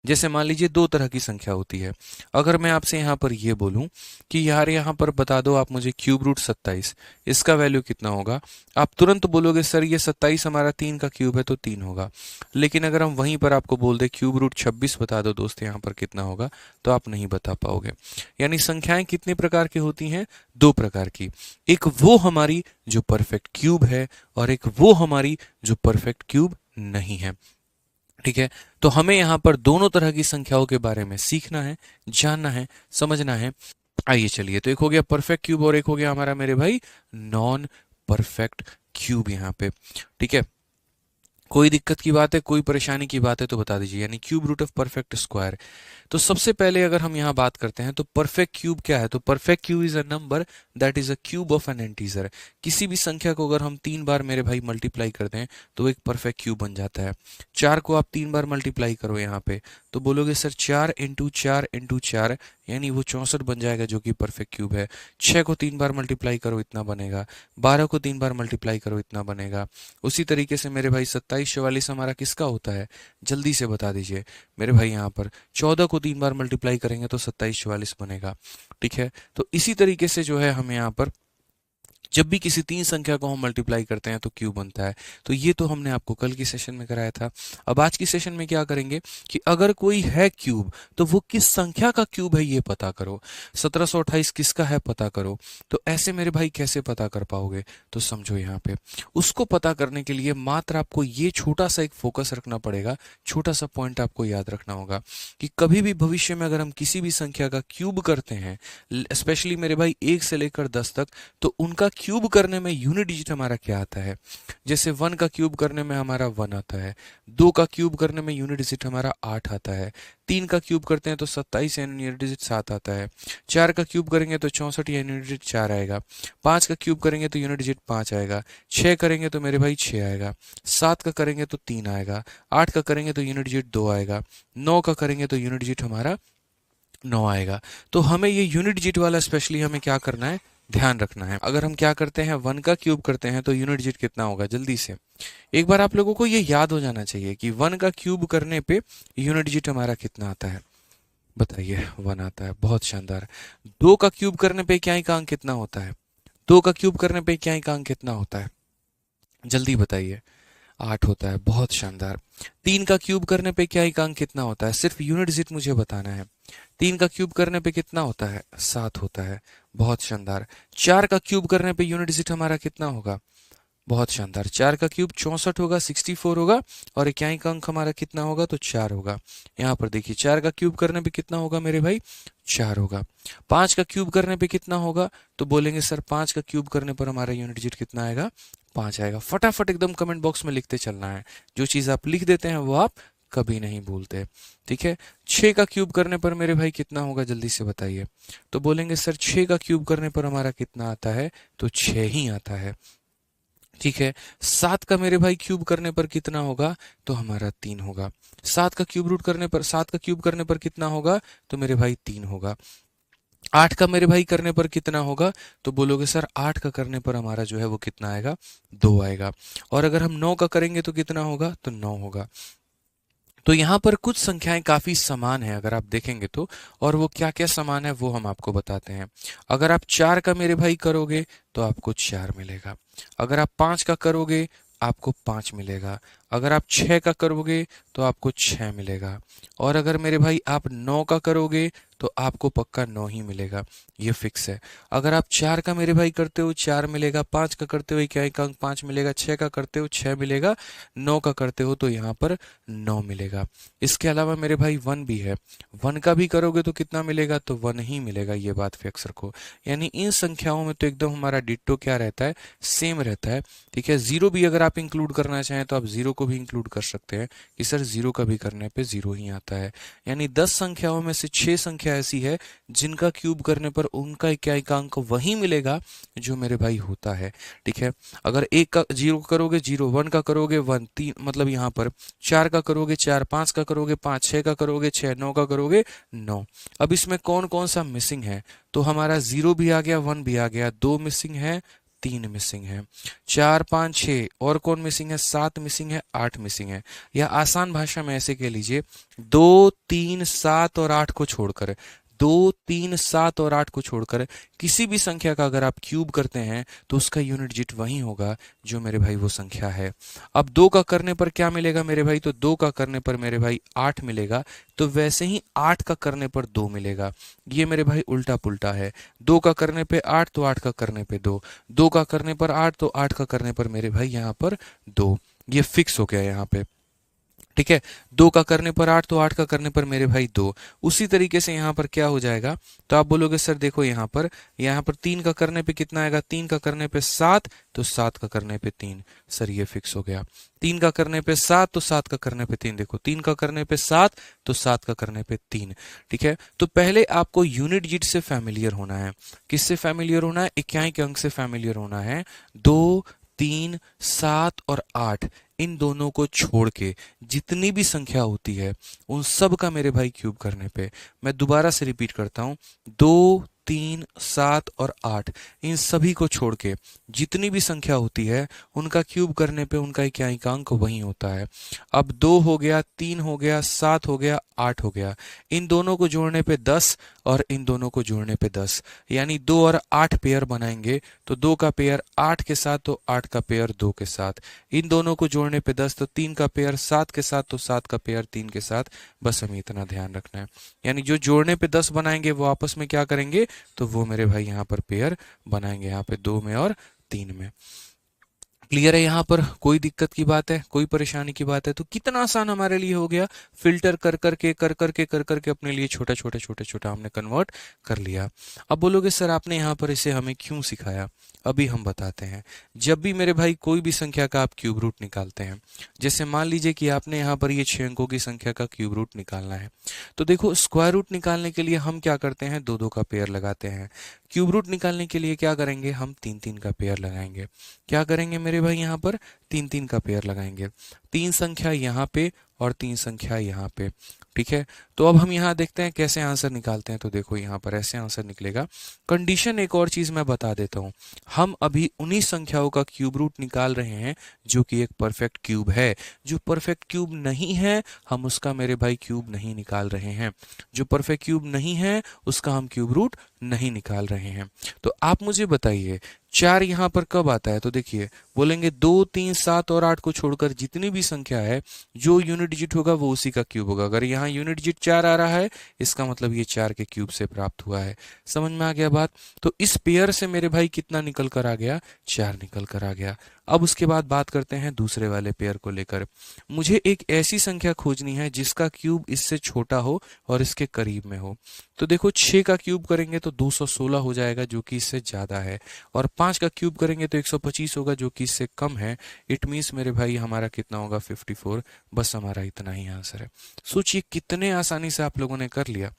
जैसे मान लीजिए दो तरह की संख्या होती है। अगर मैं आपसे यहाँ पर ये बोलूं कि यार यहाँ पर बता दो आप मुझे क्यूब रूट 27, इसका वैल्यू कितना होगा, आप तुरंत बोलोगे सर ये 27 हमारा 3 का क्यूब है तो 3 होगा। लेकिन अगर हम वहीं पर आपको बोल दे क्यूब रूट 26 बता दो दोस्त यहाँ पर कितना होगा, तो आप नहीं बता पाओगे। यानी संख्याएं कितने प्रकार की होती हैं, दो प्रकार की। एक वो हमारी जो परफेक्ट क्यूब है, और एक वो हमारी जो परफेक्ट क्यूब नहीं है। ठीक है, तो हमें यहाँ पर दोनों तरह की संख्याओं के बारे में सीखना है, जानना है, समझना है। आइए चलिए, तो एक हो गया परफेक्ट क्यूब और एक हो गया हमारा मेरे भाई नॉन परफेक्ट क्यूब यहाँ पे। ठीक है, कोई दिक्कत की बात है, कोई परेशानी की बात है तो बता दीजिए। यानी cube root of perfect square. तो सबसे पहले अगर हम यहाँ बात करते हैं तो परफेक्ट क्यूब क्या है, तो perfect cube is a number that is a cube of N integer. किसी भी संख्या को अगर हम 3 बार मेरे भाई मल्टीप्लाई कर दें तो एक परफेक्ट क्यूब बन जाता है। 4 को आप 3 बार मल्टीप्लाई करो यहाँ पे तो बोलोगे सर 4 इंटू 4 इंटू 4, यानी वो 64 बन जाएगा जो कि परफेक्ट क्यूब है। 6 को 3 बार मल्टीप्लाई करो इतना बनेगा, 12 को 3 बार मल्टीप्लाई करो इतना बनेगा। उसी तरीके से मेरे भाई 27 44 हमारा किसका होता है, जल्दी से बता दीजिए मेरे भाई। यहाँ पर 14 को 3 बार मल्टीप्लाई करेंगे तो 27 44 बनेगा। ठीक है, तो इसी तरीके से जो है हम यहाँ पर जब भी किसी तीन संख्या को हम मल्टीप्लाई करते हैं तो क्यूब बनता है। तो ये तो हमने आपको कल की सेशन में कराया था। अब आज की सेशन में क्या करेंगे कि अगर कोई है क्यूब तो वो किस संख्या का क्यूब है ये पता करो। 1728 किसका है पता करो। तो ऐसे मेरे भाई कैसे पता कर पाओगे, तो समझो यहाँ पे उसको पता करने के लिए मात्र आपको ये छोटा सा एक फोकस रखना पड़ेगा, छोटा सा पॉइंट आपको याद रखना होगा कि कभी भी भविष्य में अगर हम किसी भी संख्या का क्यूब करते हैं, स्पेशली मेरे भाई 1 से लेकर 10 तक, तो उनका क्यूब करने में यूनिट डिजिट हमारा क्या आता है। जैसे 1 का क्यूब करने में हमारा 1 आता है, 2 का क्यूब करने में यूनिट डिजिट हमारा 8 आता है, 3 का क्यूब करते हैं तो 27 यानी यूनिट डिजिट 7 आता है, 4 का क्यूब करेंगे तो 64 यानी यूनिट डिजिट 4 आएगा, 5 का क्यूब करेंगे तो यूनिट डिजिट 5 आएगा, 6 करेंगे तो मेरे भाई 6 आएगा, 7 का करेंगे तो 3 आएगा, 8 का करेंगे तो यूनिट डिजिट 2 आएगा, 9 का करेंगे तो यूनिट डिजिट हमारा 9 आएगा। तो हमें ये यूनिट डिजिट वाला स्पेशली हमें क्या करना है, ध्यान रखना है। अगर हम क्या करते हैं 1 का क्यूब करते हैं तो यूनिट डिजिट कितना होगा, जल्दी से एक बार आप लोगों को ये याद हो जाना चाहिए कि 1 का क्यूब करने पे यूनिट डिजिट हमारा कितना आता है, बताइए 1 आता है, बहुत शानदार। 2 का क्यूब करने पे क्या का अंक कितना होता है, 2 का क्यूब करने पे क्या का अंक कितना होता है, जल्दी बताइए। 8 होता है, बहुत शानदार। 3 का क्यूब करने पे क्या एक अंक कितना होता है, सिर्फ यूनिट डिजिट मुझे बताना है। 3 का क्यूब करने पे कितना होता है, 7 होता है, बहुत शानदार। 4 का क्यूब करने पे यूनिट डिजिट हमारा कितना होगा, बहुत शानदार। 4 का क्यूब 64 होगा, 64 होगा, और इक्याई का अंक हमारा कितना होगा, तो 4 होगा। यहाँ पर देखिए 4 का क्यूब करने पे कितना होगा मेरे भाई, 4 होगा। 5 का क्यूब करने पे कितना होगा, तो बोलेंगे सर 5 का क्यूब करने पर हमारा यूनिट डिजिट कितना आएगा, 5 आएगा। फटाफट एकदम कमेंट बॉक्स में लिखते चलना है, जो चीज आप लिख देते हैं वो आप कभी नहीं भूलते। ठीक है, 6 का क्यूब करने पर मेरे भाई कितना होगा, जल्दी से बताइए। तो बोलेंगे सर 6 का क्यूब करने पर हमारा कितना आता है, तो 6 ही आता है। ठीक है, 7 का मेरे भाई क्यूब करने पर कितना होगा, तो हमारा 3 होगा। 7 का क्यूब रूट करने पर 7 का क्यूब करने पर कितना होगा, तो मेरे भाई 3 होगा। 8 का मेरे भाई करने पर कितना होगा, तो बोलोगे सर 8 का करने पर हमारा जो है वो कितना आएगा, 2 आएगा। और अगर हम 9 का करेंगे तो कितना होगा, तो 9 होगा। तो यहाँ पर कुछ संख्याएं काफी समान है अगर आप देखेंगे तो, और वो क्या क्या समान है वो हम आपको बताते हैं। अगर आप 4 का मेरे भाई करोगे तो आपको 4 मिलेगा। अगर आप 5 का करोगे आपको 5 मिलेगा। अगर आप 6 का करोगे तो आपको 6 मिलेगा। और अगर मेरे भाई आप 9 का करोगे तो आपको पक्का 9 ही मिलेगा, ये फिक्स है। अगर आप 4 का मेरे भाई करते हो 4 मिलेगा, 5 का करते हो क्या एक अंक 5 मिलेगा, 6 का करते हो 6 मिलेगा, 9 का करते हो तो यहाँ पर 9 मिलेगा। इसके अलावा मेरे भाई 1 भी है, 1 का भी करोगे तो कितना मिलेगा, तो 1 ही मिलेगा, ये बात फिक्स रखो। यानी इन संख्याओं में तो एकदम हमारा डिट्टो क्या रहता है, सेम रहता है। ठीक है, 0 भी अगर आप इंक्लूड करना चाहें तो आप 0 को भी इंक्लूड कर सकते हैं कि सर 0 का भी करने पे 0 ही आता है। यानी 10 संख्याओं में से 6 संख्या ऐसी है जिनका क्यूब करने पर उनका इक्याई अंक वही मिलेगा जो मेरे भाई होता है। ठीक है, अगर 1 का 0 करोगे 0, 1 का करोगे 1, 3 मतलब यहाँ पर 4 का करोगे 4, 5 का करोगे 5, 6 का करोगे 6, 9 का करोगे 9। अब इसमें कौन कौन सा मिसिंग है, तो हमारा 0 भी आ गया, 1 भी आ गया, 2 मिसिंग है, 3 मिसिंग है, 4 5 6 और कौन मिसिंग है, 7 मिसिंग है, 8 मिसिंग है। या आसान भाषा में ऐसे कह लीजिए 2 3 7 और 8 को छोड़कर, 2 3 7 और 8 को छोड़कर किसी भी संख्या का अगर आप क्यूब करते हैं तो उसका यूनिट डिजिट वही होगा जो मेरे भाई वो संख्या है। अब 2 का करने पर क्या मिलेगा मेरे भाई, तो 2 का करने पर मेरे भाई 8 मिलेगा, तो वैसे ही 8 का करने पर 2 मिलेगा। ये मेरे भाई उल्टा पुल्टा है, 2 का करने पे 8 तो 8 का करने पे 2, 2 का करने पर 8 तो 8 का करने पर मेरे भाई यहाँ पर 2। ये फिक्स हो गया यहाँ पे, ठीक है। 2 का करने पर 8 तो 8 का करने पर मेरे भाई 2। उसी तरीके से यहाँ पर क्या हो जाएगा, तो आप बोलोगे सर देखो यहाँ पर 3 का करने पे कितना आएगा, 3 का करने पे 7 तो 7 का करने पे 3। सर ये फिक्स हो गया। 3 का करने पे 7 तो 7 का करने पे 3, देखो 3 का करने पे 7 तो 7 का करने पे 3, ठीक है। तो पहले आपको यूनिट डिजिट से फैमिलियर होना है। किससे फैमिलियर होना है, इकाई के अंक से फैमिलियर होना है। 2 3 7 और 8 इन दोनों को छोड़ के जितनी भी संख्या होती है उन सब का मेरे भाई क्यूब करने पे, मैं दोबारा से रिपीट करता हूं, 2 3 7 और 8 इन सभी को छोड़ के जितनी भी संख्या होती है उनका क्यूब करने पे उनका इकाइकांक वही होता है। अब 2 हो गया, 3 हो गया, 7 हो गया, 8 हो गया, इन दोनों को जोड़ने पे 10 और इन दोनों को जोड़ने पे 10, यानी 2 और 8 पेयर बनाएंगे। तो 2 का पेयर 8 के साथ तो 8 का पेयर 2 के साथ, इन दोनों को जोड़ने पे 10, तो 3 का पेयर 7 के साथ तो 7 का पेयर 3 के साथ। बस हमें इतना ध्यान रखना है, यानी जो जोड़ने पे 10 बनाएंगे वो आपस में क्या करेंगे, तो वो मेरे भाई यहाँ पर पेयर बनाएंगे, यहाँ पे 2 में और 3 में। क्लियर है यहाँ पर, कोई दिक्कत की बात है, कोई परेशानी की बात है? तो कितना आसान हमारे लिए हो गया, फिल्टर कर करके अपने लिए छोटा हमने कन्वर्ट कर लिया। अब बोलोगे सर आपने यहाँ पर इसे हमें क्यों सिखाया, अभी हम बताते हैं। जब भी मेरे भाई कोई भी संख्या का आप क्यूब रूट निकालते हैं, जैसे मान लीजिए कि आपने यहाँ पर ये 6 अंकों की संख्या का क्यूब रूट निकालना है, तो देखो स्क्वायर रूट निकालने के लिए हम क्या करते हैं, 2 2 का पेयर लगाते हैं। क्यूब रूट निकालने के लिए क्या करेंगे, हम 3 3 का पेयर लगाएंगे। क्या करेंगे मेरे भाई, यहाँ पर 3 3 का पेयर लगाएंगे। 3 संख्या यहाँ पे और 3 संख्या यहाँ पे, ठीक है। तो अब हम यहाँ देखते हैं कैसे आंसर निकालते हैं। तो देखो यहाँ पर ऐसे आंसर निकलेगा। कंडीशन एक और चीज मैं बता देता हूँ, हम अभी उन्हीं संख्याओं का क्यूब रूट निकाल रहे हैं जो कि एक परफेक्ट क्यूब है। जो परफेक्ट क्यूब नहीं है हम उसका मेरे भाई क्यूब नहीं निकाल रहे हैं। जो परफेक्ट क्यूब नहीं है उसका हम क्यूब रूट नहीं निकाल रहे हैं। तो आप मुझे बताइए 4 यहाँ पर कब आता है, तो देखिए बोलेंगे 2 3 7 और 8 को छोड़कर जितनी भी संख्या है जो यूनिट डिजिट होगा वो उसी का क्यूब होगा। अगर यहाँ यूनिट डिजिट 4 आ रहा है इसका मतलब ये 4 के क्यूब से प्राप्त हुआ है। समझ में आ गया बात? तो इस पेयर से मेरे भाई कितना निकल कर आ गया, 4 निकल कर आ गया। अब उसके बाद बात करते हैं दूसरे वाले पेयर को लेकर। मुझे एक ऐसी संख्या खोजनी है जिसका क्यूब इससे छोटा हो और इसके करीब में हो। तो देखो 6 का क्यूब करेंगे तो 216 हो जाएगा जो कि इससे ज्यादा है, और 5 का क्यूब करेंगे तो 125 होगा जो कि इससे कम है। इट मीन्स मेरे भाई हमारा कितना होगा, 54। बस हमारा इतना ही आंसर है। सोचिए कितने आसानी से आप लोगों ने कर लिया,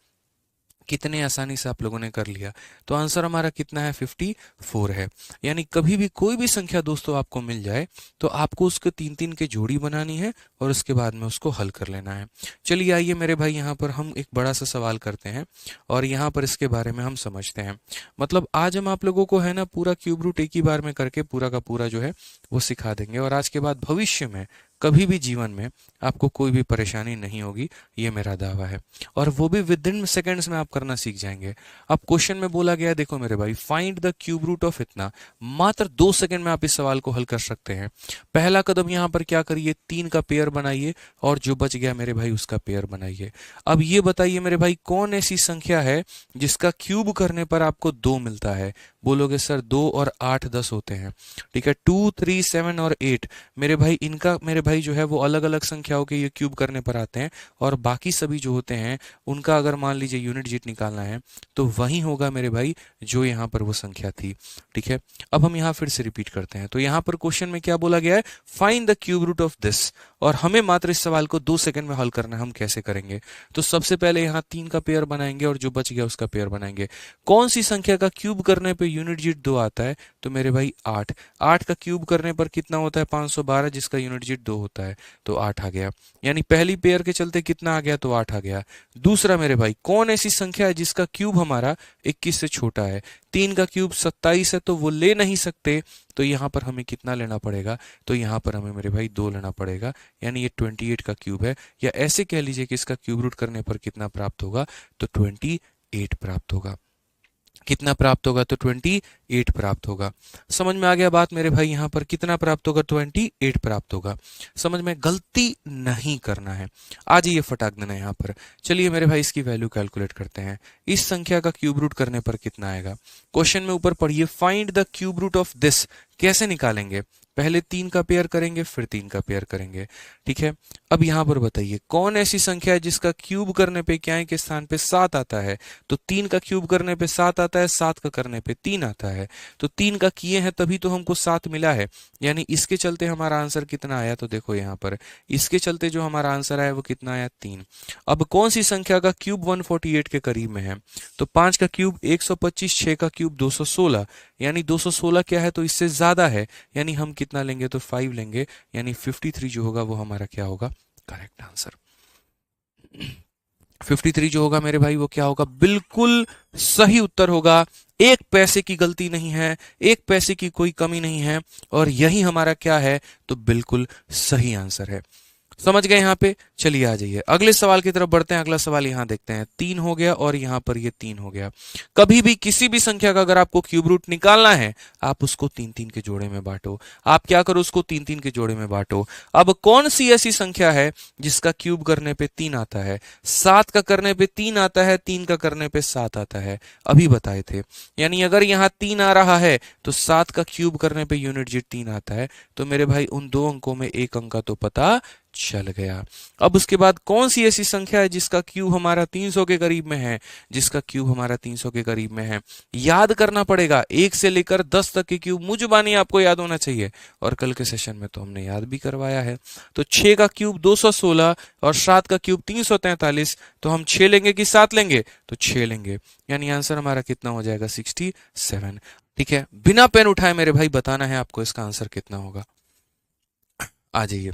कितने आसानी से आप लोगों ने कर लिया। तो आंसर हमारा कितना है, 54 है। यानी कभी भी कोई भी संख्या दोस्तों आपको मिल जाए तो आपको उसके 3 3 के जोड़ी बनानी है और उसके बाद में उसको हल कर लेना है। चलिए आइए मेरे भाई यहाँ पर हम एक बड़ा सा सवाल करते हैं और यहाँ पर इसके बारे में हम समझते हैं। मतलब आज हम आप लोगों को है ना पूरा क्यूब रूट एक ही बार में करके पूरा का पूरा जो है वो सिखा देंगे, और आज के बाद भविष्य में कभी भी जीवन में आपको कोई भी परेशानी नहीं होगी, ये मेरा दावा है। और वो भी विद इन सेकेंड्स में आप करना सीख जाएंगे। अब क्वेश्चन में बोला गया है, देखो मेरे भाई find the cube root of इतना, मात्र 2 सेकंड में आप इस सवाल को हल कर सकते हैं। पहला कदम यहाँ पर क्या करिए, 3 का पेयर बनाइए और जो बच गया मेरे भाई उसका पेयर बनाइए। अब ये बताइए मेरे भाई कौन ऐसी संख्या है जिसका क्यूब करने पर आपको 2 मिलता है। बोलोगे सर 2 और 8 10 होते हैं, ठीक है। 2 3 7 और 8 मेरे भाई इनका मेरे भाई जो है वो अलग अलग संख्याओं के ये क्यूब करने पर आते हैं, और बाकी सभी जो होते हैं उनका अगर मान लीजिए यूनिट डिजिट निकालना है तो वही होगा मेरे भाई जो यहाँ पर वो संख्या थी, ठीक है। अब हम यहाँ फिर से रिपीट करते हैं। तो यहाँ पर क्वेश्चन में क्या बोला गया है, find the cube root of this, और हमें मात्र इस सवाल को 2 सेकंड में हल करना है। हम कैसे करेंगे, तो सबसे पहले यहाँ 3 का पेयर बनाएंगे और जो बच गया उसका पेयर बनाएंगे। कौन सी संख्या का क्यूब करने पे यूनिट डिजिट 2 आता है, तो मेरे भाई 8। 8 का क्यूब करने पर कितना होता है, 512, जिसका यूनिट डिजिट 2 2 होता है तो 8 आ गया, यानी पहली पेयर के चलते कितना आ गया तो 8 आ गया। दूसरा मेरे भाई, कौन ऐसी संख्या है जिसका क्यूब हमारा 21 से छोटा है? 3 का क्यूब 27 है तो वो ले नहीं सकते, तो यहाँ पर हमें कितना लेना पड़ेगा? तो यहाँ पर हमें मेरे भाई 2 लेना पड़ेगा, यानी ये 28 का क्यूब है, या ऐसे कह लीजिए कि इसका क्यूब रूट करने पर कितना प्राप्त होगा? तो 28 प्राप्त होगा। कितना प्राप्त होगा? तो 28 प्राप्त होगा। समझ में आ गया बात मेरे भाई? यहां पर कितना प्राप्त होगा? 28 प्राप्त होगा। समझ में? गलती नहीं करना है। आ जाइए फटाक देना यहां पर। चलिए मेरे भाई इसकी वैल्यू कैलकुलेट करते हैं। इस संख्या का क्यूब रूट करने पर कितना आएगा? क्वेश्चन में ऊपर पढ़िए, find the cube root of this. कैसे निकालेंगे? पहले 3 का पेयर करेंगे, फिर 3 का पेयर करेंगे, ठीक है। अब यहां पर बताइए, कौन ऐसी संख्या है जिसका क्यूब करने पे क्या के स्थान पे 7 आता है? तो 3 का क्यूब करने पे 7 आता है, 7 का करने पे 3 आता है, तो 3 का किए हैं तभी तो हमको 7 मिला है, यानी इसके चलते हमारा आंसर कितना आया? तो देखो यहाँ पर इसके चलते जो हमारा आंसर आया वो कितना आया? 3। अब कौन सी संख्या का क्यूब 148 के करीब में है? तो 5 का क्यूब 125, 6 का क्यूब 216, यानी 216 क्या है? तो इससे ज्यादा है, यानी हम कितना लेंगे? तो 5 लेंगे, यानी 53 जो होगा वो हमारा क्या होगा? Correct answer. 53 जो होगा मेरे भाई वो क्या होगा? बिल्कुल सही उत्तर होगा। 1 पैसे की गलती नहीं है, 1 पैसे की कोई कमी नहीं है, और यही हमारा क्या है? तो बिल्कुल सही आंसर है। समझ गए यहाँ पे? चलिए आ जाइए अगले सवाल की तरफ बढ़ते हैं। अगला सवाल यहाँ देखते हैं। 3 हो गया और यहाँ पर ये 3 हो गया। कभी भी किसी भी संख्या का अगर आपको क्यूब रूट निकालना है, आप उसको 3-3 के जोड़े में बांटो। आप क्या करो? उसको 3-3 के जोड़े में बांटो। अब कौन सी ऐसी संख्या है जिसका क्यूब करने पे 3 आता है? 7 का करने पे 3 आता है, 3 का करने पे 7 आता है, अभी बताए थे। यानी अगर यहाँ 3 आ रहा है तो 7 का क्यूब करने पे यूनिट डिजिट 3 आता है, तो मेरे भाई उन 2 अंकों में एक अंक का तो पता चल गया। अब उसके बाद कौन सी ऐसी संख्या है जिसका क्यूब हमारा 300 के करीब में है? जिसका क्यूब हमारा 300 के करीब में है, याद करना पड़ेगा। 1 से लेकर 10 तक के क्यूब मुझबानी आपको याद होना चाहिए, और कल के सेशन में तो हमने याद भी करवाया है। तो 6 का क्यूब 216 और 7 का क्यूब 343, तो हम 6 लेंगे कि 7 लेंगे? तो 6 लेंगे, यानी आंसर हमारा कितना हो जाएगा? 67। ठीक है, बिना पेन उठाए मेरे भाई बताना है आपको इसका आंसर कितना होगा। आ जाइए,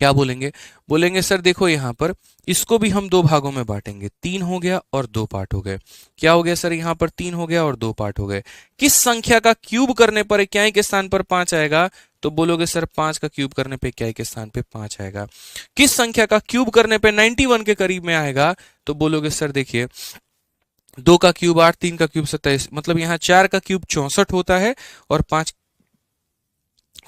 क्या बोलेंगे? बोलेंगे सर देखो यहाँ पर इसको भी हम 2 भागों में बांटेंगे। 3 हो गया और 2 पार्ट हो गए। क्या हो गया सर? यहाँ पर 3 हो गया और 2 पार्ट हो गए। किस संख्या का क्यूब करने पर इक्याई के स्थान पर 5 आएगा? तो बोलोगे सर 5 का क्यूब करने पे इक्याई के स्थान पे 5 आएगा। किस संख्या का क्यूब करने पे 91 के करीब में आएगा? तो बोलोगे सर देखिए 2 का क्यूब 8, 3 का क्यूब 27, मतलब यहाँ 4 का क्यूब 64 होता है और 5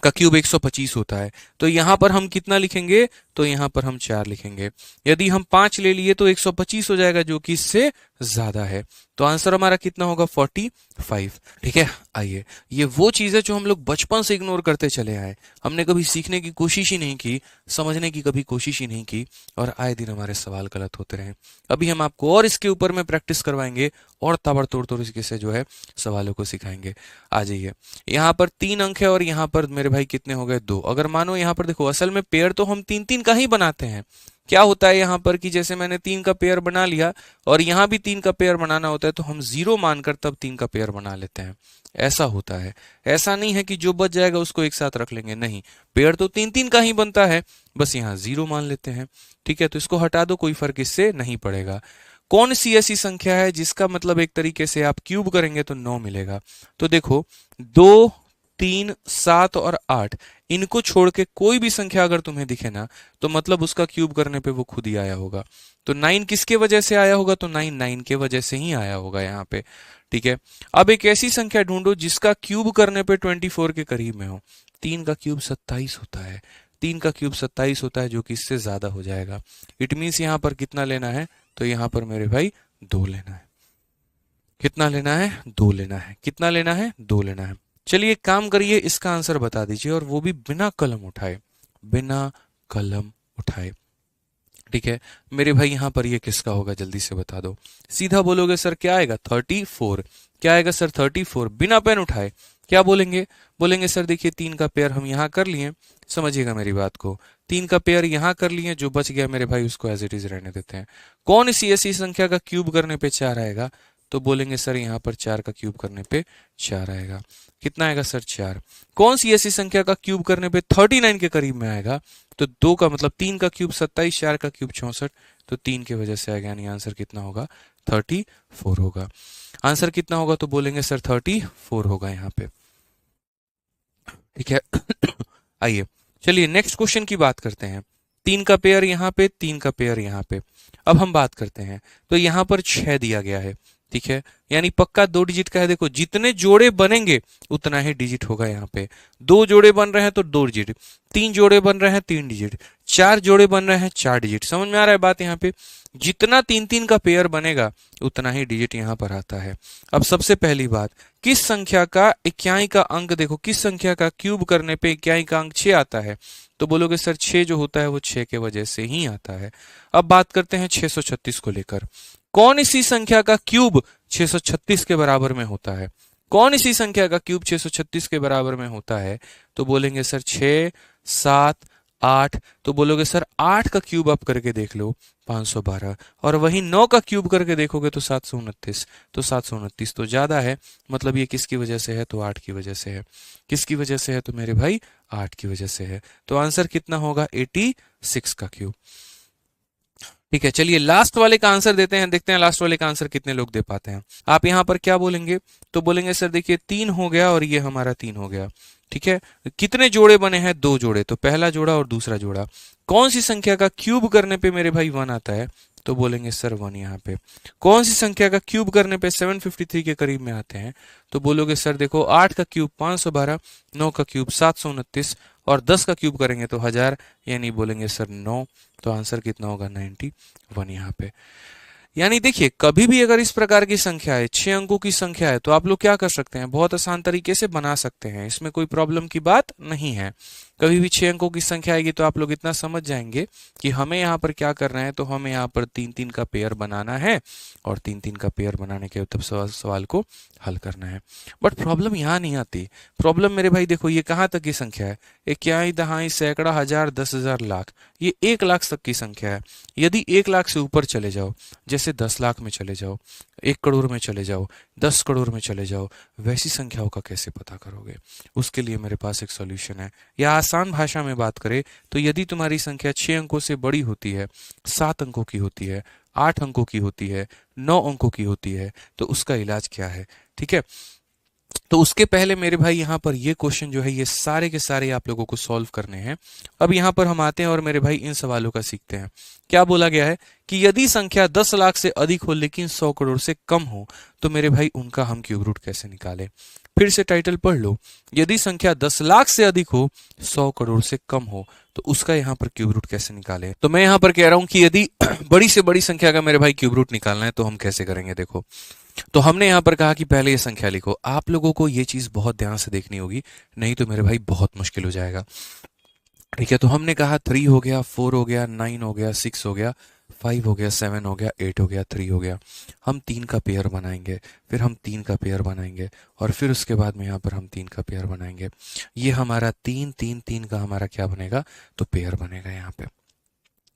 का क्यूब 125 होता है। तो यहां पर हम कितना लिखेंगे? तो यहां पर हम 4 लिखेंगे। यदि हम 5 ले लिए तो 125 हो जाएगा, जो कि इससे ज्यादा है। तो आंसर हमारा कितना होगा? 45। ठीक है, आइए, ये वो चीज है जो हम लोग बचपन से इग्नोर करते चले आए। हमने कभी सीखने की कोशिश ही नहीं की, समझने की कभी कोशिश ही नहीं की, और आए दिन हमारे सवाल गलत होते रहे। अभी हम आपको और इसके ऊपर में प्रैक्टिस करवाएंगे और ताबड़तोड़ तोड़ इसके से जो है सवालों को सिखाएंगे। आ जाइए, यहाँ पर 3 अंक है और यहाँ पर मेरे भाई कितने हो गए? 2। अगर मानो यहाँ पर देखो, असल में पेयर तो हम 3-3 का ही बनाते हैं। क्या होता है यहाँ पर कि जैसे मैंने 3 का पेयर बना लिया और यहाँ भी 3 का पेयर बनाना होता है, तो हम 0 मानकर तब 3 का पेयर बना लेते हैं। ऐसा होता है, ऐसा नहीं है कि जो बच जाएगा उसको एक साथ रख लेंगे, नहीं, पेयर तो 3-3 का ही बनता है, बस यहाँ 0 मान लेते हैं। ठीक है, तो इसको हटा दो, कोई फर्क इससे नहीं पड़ेगा। कौन सी ऐसी संख्या है जिसका मतलब एक तरीके से आप क्यूब करेंगे तो 9 मिलेगा? तो देखो 2, 3, 7 और 8, इनको छोड़ के कोई भी संख्या अगर तुम्हें दिखे ना, तो मतलब उसका क्यूब करने पे वो खुद ही आया होगा। तो 9 किसके वजह से आया होगा? तो 9 के वजह से ही आया होगा यहाँ पे। ठीक है, अब एक ऐसी संख्या ढूंढो जिसका क्यूब करने पे 24 के करीब में हो। 3 का क्यूब 27 होता है, 3 का क्यूब 27 होता है, जो कि इससे ज्यादा हो जाएगा। इट मीन्स यहाँ पर कितना लेना है? तो यहाँ पर मेरे भाई 2 लेना है। कितना लेना है? 2 लेना है। कितना लेना है? 2 लेना है। चलिए एक काम करिए, इसका आंसर बता दीजिए, और वो भी बिना कलम उठाए, बिना कलम उठाए। ठीक है मेरे भाई, यहां पर ये किसका होगा? जल्दी से बता दो। सीधा बोलोगे सर क्या आएगा? 34। क्या आएगा सर? 34, बिना पेन उठाए। क्या बोलेंगे? बोलेंगे सर देखिए 3 का पेयर हम यहां कर लिए, समझिएगा मेरी बात को, 3 का पेयर यहां कर लिए, जो बच गया मेरे भाई उसको एज इट इज रहने देते हैं। कौन सी ऐसी संख्या का क्यूब करने पे 4 आएगा? तो बोलेंगे सर यहाँ पर 4 का क्यूब करने पे 4 आएगा। कितना आएगा सर 4। कौन सी ऐसी संख्या का क्यूब करने पे 39 के करीब में आएगा, तो 2 का मतलब 3 का क्यूब 27, 4 का क्यूब 64, तो 3 की वजह से आएगा, यानी आंसर कितना होगा 34 होगा। आंसर कितना होगा तो बोलेंगे सर 34 होगा यहाँ पे। ठीक है आइए चलिए नेक्स्ट क्वेश्चन की बात करते हैं। 3 का पेयर यहाँ पे, 3 का पेयर यहाँ पे। अब हम बात करते हैं, तो यहाँ पर 6 दिया गया है, ठीक है, यानी पक्का 2 डिजिट का है। देखो जितने जोड़े बनेंगे उतना ही डिजिट होगा यहाँ पे। 2 जोड़े बन रहे हैं तो 2 डिजिट, 3 जोड़े बन रहे हैं 3 डिजिट, 4 जोड़े बन रहे हैं 4 डिजिट। समझ में आ रहा है बात यहाँ पे? जितना 3-3 का पेयर बनेगा उतना ही डिजिट यहाँ पर आता है। अब सबसे पहली बात, किस संख्या का इक्याई का अंक, देखो किस संख्या का क्यूब करने पे इक्याई का अंक 6 आता है, तो बोलोगे सर 6 जो होता है वो 6 के वजह से ही आता है। अब बात करते हैं 636 को लेकर। कौन इसी संख्या का क्यूब 636 के बराबर में होता है? कौन इसी संख्या का क्यूब 636 के बराबर में होता है? तो बोलेंगे सर 6, 7, 8। तो बोलोगे सर 8 का क्यूब आप करके देख लो 512, और वही 9 का क्यूब करके देखोगे तो 729। तो 729 तो ज्यादा है, मतलब ये किसकी वजह से है? तो 8 की वजह से है। किसकी वजह से है? तो मेरे भाई 8 की वजह से है। तो आंसर कितना होगा? 86 का क्यूब। ठीक है, चलिए लास्ट वाले का आंसर देते हैं, देखते हैं लास्ट वाले का आंसर कितने लोग दे पाते हैं। आप यहां पर क्या बोलेंगे? तो बोलेंगे सर देखिए 3 हो गया और ये हमारा 3 हो गया। ठीक है, कितने जोड़े बने हैं? 2 जोड़े, तो पहला जोड़ा और दूसरा जोड़ा। कौन सी संख्या का क्यूब करने पे मेरे भाई 1 आता है? तो बोलेंगे सर 1 यहाँ पे। कौन सी संख्या का क्यूब करने पे 753 के करीब में आते हैं? तो बोलोगे सर देखो 8 का क्यूब 512, 9 का क्यूब 729 और 10 का क्यूब करेंगे तो 1000, यानी बोलेंगे सर 9। तो आंसर कितना होगा? 91 यहाँ पे। यानी देखिए कभी भी अगर इस प्रकार की संख्या है, 6 अंकों की संख्या है, तो आप लोग क्या कर सकते हैं? बहुत आसान तरीके से बना सकते हैं, इसमें कोई प्रॉब्लम की बात नहीं है। कभी भी 6 अंकों की संख्या आएगी तो आप लोग इतना समझ जाएंगे कि हमें यहाँ पर क्या करना है, तो हमें यहाँ पर 3-3 का पेयर बनाना है और 3-3 का पेयर बनाने के तब सवाल को हल करना है। बट प्रॉब्लम यहाँ नहीं आती। प्रॉब्लम मेरे भाई देखो ये कहाँ तक की संख्या है? इक्याई, दहाई, सैकड़ा, हजार, 10,000, लाख, ये 1 लाख तक की संख्या है। यदि 1 लाख से ऊपर चले जाओ, जैसे 10 लाख में चले जाओ, 1 करोड़ में चले जाओ, 10 करोड़ में चले जाओ, वैसी संख्याओं का कैसे पता करोगे? उसके लिए मेरे पास एक सॉल्यूशन है। या आसान भाषा में बात करें तो यदि तुम्हारी संख्या 6 अंकों से बड़ी होती है, 7 अंकों की होती है, 8 अंकों की होती है, 9 अंकों की होती है, तो उसका इलाज क्या है? ठीक है, तो उसके पहले मेरे भाई यहाँ पर ये क्वेश्चन जो है ये सारे के सारे आप लोगों को सॉल्व करने हैं। अब यहाँ पर हम आते हैं और मेरे भाई इन सवालों का सीखते हैं। क्या बोला गया है कि यदि संख्या 10 लाख से अधिक हो लेकिन 100 करोड़ से कम हो, तो मेरे भाई उनका हम क्यूब रूट कैसे निकालें? फिर से टाइटल पढ़ लो। यदि संख्या 10 लाख से अधिक हो, 100 करोड़ से कम हो, तो उसका यहाँ पर क्यूब रूट कैसे निकालें? तो मैं यहाँ पर कह रहा हूं कि यदि बड़ी से बड़ी संख्या का मेरे भाई क्यूब रूट निकालना है तो हम कैसे करेंगे? देखो, तो हमने यहां पर कहा कि पहले ये संख्या लिखो। आप लोगों को ये चीज बहुत ध्यान से देखनी होगी, नहीं तो मेरे भाई बहुत मुश्किल हो जाएगा। ठीक है, तो हमने कहा 3 हो गया, 4 हो गया, 9 हो गया, 6 हो गया, 5 हो गया, 7 हो गया, 8 हो गया, 3 हो गया। हम 3 का पेयर बनाएंगे, फिर हम 3 का पेयर बनाएंगे और फिर उसके बाद में यहाँ पर हम 3 का पेयर बनाएंगे। ये हमारा 3-3-3 का हमारा क्या बनेगा? तो पेयर बनेगा। यहाँ पे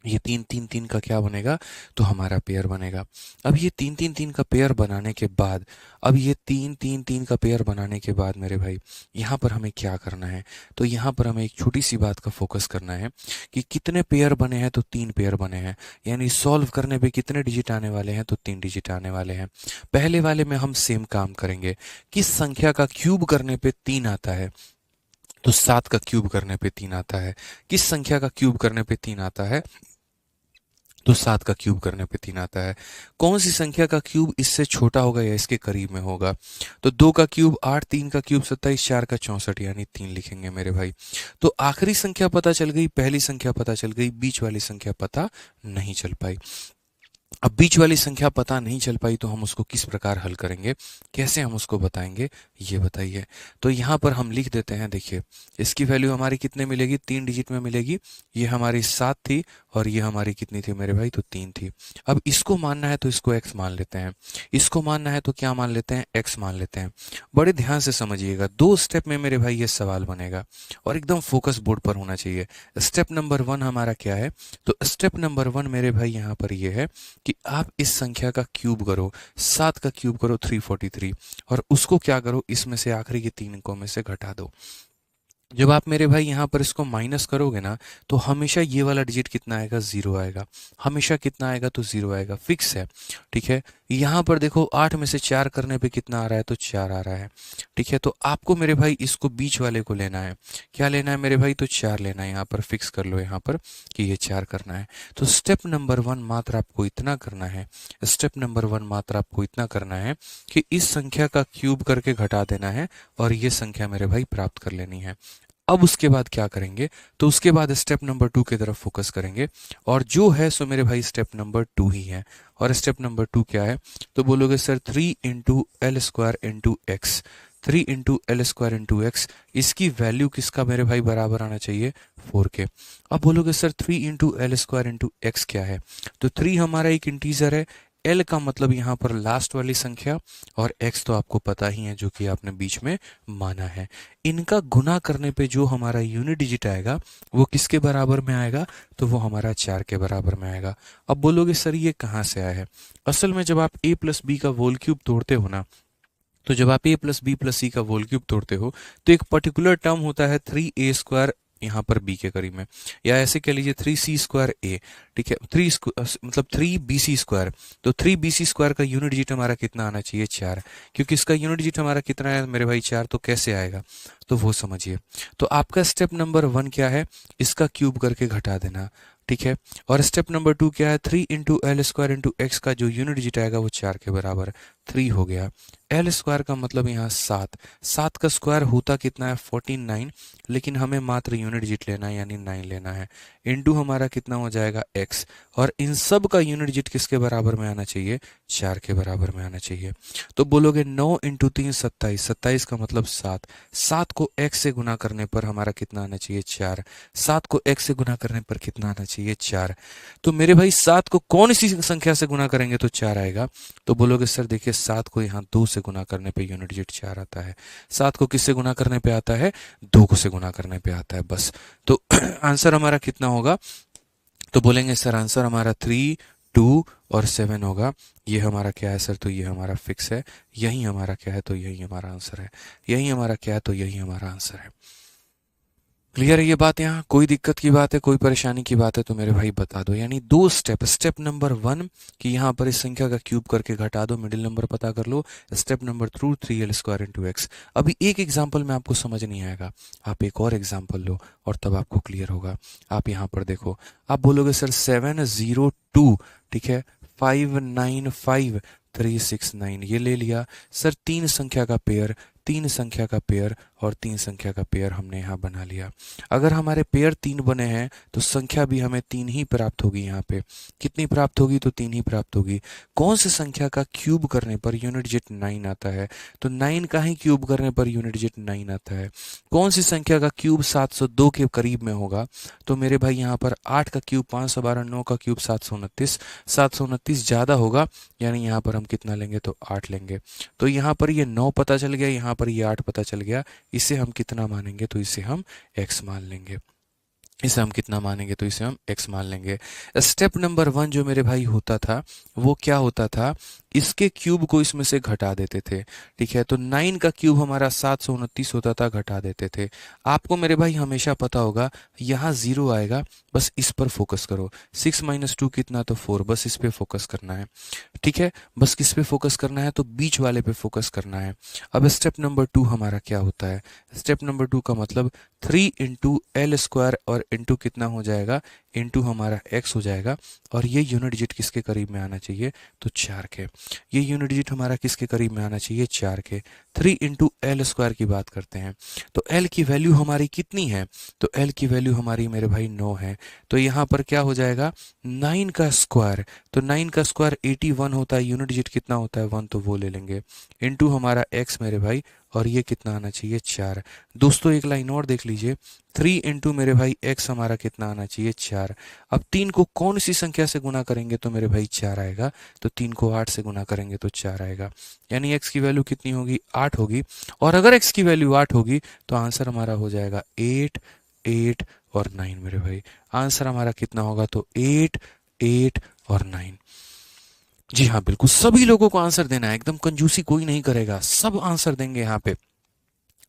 ये 3-3-3 का क्या बनेगा? तो हमारा पेयर बनेगा। अब ये 3-3-3 का पेयर बनाने के बाद, अब ये 3-3-3 का पेयर बनाने के बाद मेरे भाई यहाँ पर हमें क्या करना है? तो यहाँ पर हमें एक छोटी सी बात का फोकस करना है कि कितने पेयर बने हैं? तो 3 पेयर बने हैं, यानी सॉल्व करने पे कितने डिजिट आने वाले हैं? तो 3 डिजिट आने वाले हैं। पहले वाले में हम सेम काम करेंगे। किस संख्या का क्यूब करने पे 3 आता है? तो 7 का क्यूब करने पे 3 आता है। किस संख्या का क्यूब करने पे 3 आता है? तो 7 का क्यूब करने पे 3 आता है। कौन सी संख्या का क्यूब इससे छोटा होगा या इसके करीब में होगा? तो 2 का क्यूब 8, 3 का क्यूब 27, 4 का 64, यानी 3 लिखेंगे मेरे भाई। तो आखिरी संख्या पता चल गई, पहली संख्या पता चल गई, बीच वाली संख्या पता नहीं चल पाई। अब बीच वाली संख्या पता नहीं चल पाई तो हम उसको किस प्रकार हल करेंगे, कैसे हम उसको बताएंगे, ये बताइए। तो यहाँ पर हम लिख देते हैं, देखिए इसकी वैल्यू हमारी कितने मिलेगी, 3 डिजिट में मिलेगी। ये हमारी 7 थी और ये हमारी कितनी थी मेरे भाई, तो 3 थी। अब इसको मानना है तो इसको x मान लेते हैं, इसको मानना है तो क्या मान लेते हैं, x मान लेते हैं। बड़े ध्यान से समझिएगा, 2 स्टेप में मेरे भाई ये सवाल बनेगा और एकदम फोकस बोर्ड पर होना चाहिए। स्टेप नंबर 1 हमारा क्या है, तो स्टेप नंबर 1 मेरे भाई यहाँ पर ये है कि आप इस संख्या का क्यूब करो, 7 का क्यूब करो 343, और उसको क्या करो, इसमें से आखिरी के 3 अंकों में से घटा दो। जब आप मेरे भाई यहाँ पर इसको माइनस करोगे ना, तो हमेशा ये वाला डिजिट कितना आएगा, 0 आएगा। हमेशा कितना आएगा, तो 0 आएगा, फिक्स है। ठीक है, यहाँ पर देखो 8 में से 4 करने पे कितना आ रहा है, तो 4 आ रहा है। ठीक है, तो आपको मेरे भाई इसको बीच वाले को लेना है। क्या लेना है मेरे भाई, तो 4 लेना है। यहाँ पर फिक्स कर लो यहाँ पर कि ये 4 करना है। तो स्टेप नंबर 1 मात्र आपको इतना करना है, स्टेप नंबर 1 मात्र आपको इतना करना है कि इस संख्या का क्यूब करके घटा देना है और ये संख्या मेरे भाई प्राप्त कर लेनी है। अब उसके बाद क्या करेंगे, तो उसके बाद स्टेप नंबर 2 की तरफ फोकस करेंगे, और जो है सो मेरे भाई स्टेप नंबर 2 ही है। और स्टेप नंबर 2 क्या है, तो बोलोगे sir 3 into L square into x, 3 into L square into x, इसकी वैल्यू किसका मेरे भाई बराबर आना चाहिए, 4 के। अब बोलोगे sir 3 into L square into x क्या है, तो 3 हमारा एक इंटीजर है, एल का मतलब यहाँ पर लास्ट वाली संख्या, और x तो आपको पता ही है जो कि आपने बीच में माना है। इनका गुना करने पे जो हमारा यूनिट डिजिट आएगा वो किसके बराबर में आएगा, तो वो हमारा 4 के बराबर में आएगा। अब बोलोगे सर ये कहाँ से आया है, असल में जब आप a प्लस बी का होल क्यूब तोड़ते हो ना, तो जब आप a प्लस बी प्लस सी का होल क्यूब तोड़ते हो तो एक पर्टिकुलर टर्म होता है 3a स्क्वायर यहाँ पर b के करीब में, या ऐसे कह लीजिए 3c स्क्वायर a। ठीक है, मतलब 3bc स्क्वायर, तो 3bc स्क्वायर का यूनिट डिजिट हमारा कितना आना चाहिए, 4। क्योंकि इसका यूनिट डिजिट हमारा कितना है मेरे भाई, 4, तो कैसे आएगा, तो वो समझिए। तो आपका स्टेप नंबर 1 क्या है, इसका क्यूब करके घटा देना। ठीक है, और स्टेप नंबर 2 क्या है, 3 into L square into x का जो यूनिट डिजिट आएगा वो 4 के बराबर, 3 हो गया। एल स्क्वायर का मतलब यहाँ 7, 7 का स्क्वायर होता कितना है, 49, लेकिन हमें मात्र यूनिट डिजिट लेना है यानी 9 लेना है। इंटू हमारा कितना हो जाएगा, एक्स, और इन सब का यूनिट डिजिट किसके बराबर में आना चाहिए, 4 के बराबर में आना चाहिए। तो बोलोगे 9 इंटू 3 27, 27 का मतलब 7, 7 को x से गुना करने पर हमारा कितना आना चाहिए, 4, 7 को x से गुना करने पर कितना आना चाहिए, 4। तो मेरे भाई 7 को कौन सी संख्या से गुना करेंगे तो 4 आएगा, तो बोलोगे सर देखिए 7 को यहाँ 2 से गुना करने पे यूनिट डिजिट 4 आता है। 7 को किससे गुना करने पे आता है, 2 को से गुना करने पे आता है, बस। तो आंसर हमारा कितना होगा, तो बोलेंगे सर आंसर हमारा 3, 2 और 7 होगा। ये हमारा क्या है सर, तो ये हमारा फिक्स है, यही हमारा क्या है, तो यही हमारा आंसर है, यही हमारा क्या है, तो यही हमारा आंसर है। क्लियर है ये बात, यहाँ कोई दिक्कत की बात है, कोई परेशानी की बात है तो मेरे भाई बता दो। यानी 2 स्टेप, स्टेप नंबर 1 कि यहाँ पर इस संख्या का क्यूब करके घटा दो, मिडिल नंबर पता कर लो। Step number 2 3l square into x. अभी एक एग्जाम्पल में आपको समझ नहीं आएगा, आप एक और एग्जाम्पल लो और तब आपको क्लियर होगा। आप यहाँ पर देखो, आप बोलोगे सर 702, ठीक है, 595 369, ये ले लिया सर, 3 संख्या का पेयर, 3 संख्या का पेयर और 3 संख्या का पेयर हमने यहाँ बना लिया। अगर हमारे पेयर 3 बने हैं तो संख्या भी हमें 3 ही प्राप्त होगी। यहाँ पे कितनी प्राप्त होगी, तो 3 ही प्राप्त होगी। कौन सी संख्या का क्यूब करने पर यूनिट डिजिट 9 आता है, तो 9 का ही क्यूब करने पर यूनिट डिजिट 9 आता है। कौन सी संख्या का क्यूब 702 के करीब में होगा, तो मेरे भाई यहाँ पर 8 का क्यूब 512, 9 का क्यूब 729, 729 ज़्यादा होगा, यानी यहाँ पर हम कितना लेंगे, तो 8 लेंगे। तो यहाँ पर ये 9 पता चल गया, यहाँ पर ये 8 पता चल गया। इसे हम कितना मानेंगे, तो इसे हम x मान लेंगे। इसे हम कितना मानेंगे, तो इसे हम x मान लेंगे। स्टेप नंबर 1 जो मेरे भाई होता था वो क्या होता था, इसके क्यूब को इसमें से घटा देते थे। ठीक है, तो 9 का क्यूब हमारा 729 होता था, घटा देते थे। आपको मेरे भाई हमेशा पता होगा यहाँ 0 आएगा, बस इस पर फोकस करो। 6 - 2 कितना, तो 4, बस इस पे फोकस करना है। ठीक है, बस किस पे फोकस करना है, तो बीच वाले पे फोकस करना है। अब स्टेप नंबर 2 हमारा क्या होता है, स्टेप नंबर 2 का मतलब 3 इंटू एल स्क्वायर और इंटू कितना हो जाएगा, इंटू हमारा x हो जाएगा। और ये यूनिट डिजिट किसके करीब में आना चाहिए, तो 4 के। ये यूनिट डिजिट हमारा किसके करीब में आना चाहिए, 4 के। 3 इंटू एल स्क्वायर की बात करते हैं, तो l की वैल्यू हमारी कितनी है, तो l की वैल्यू हमारी मेरे भाई 9 है। तो यहाँ पर क्या हो जाएगा, 9 का स्क्वायर, तो 9 का स्क्वायर 81 होता है, यूनिट डिजिट कितना होता है 1, तो वो ले लेंगे, इनटू हमारा x मेरे भाई, और ये कितना आना चाहिए 4। दोस्तों एक लाइन और देख लीजिए, 3 इंटू मेरे भाई x हमारा कितना आना चाहिए 4। अब 3 को कौन सी संख्या से गुना करेंगे तो मेरे भाई 4 आएगा, तो 3 को 8 से गुना करेंगे तो 4 आएगा, यानी x की वैल्यू कितनी होगी 8 होगी। और अगर x की वैल्यू 8 होगी तो आंसर हमारा हो जाएगा 8, 8 और 9 मेरे भाई। आंसर हमारा कितना होगा तो 8, 8 और 9। जी हाँ बिल्कुल, सभी लोगों को आंसर देना है, एकदम कंजूसी कोई नहीं करेगा, सब आंसर देंगे यहाँ पे।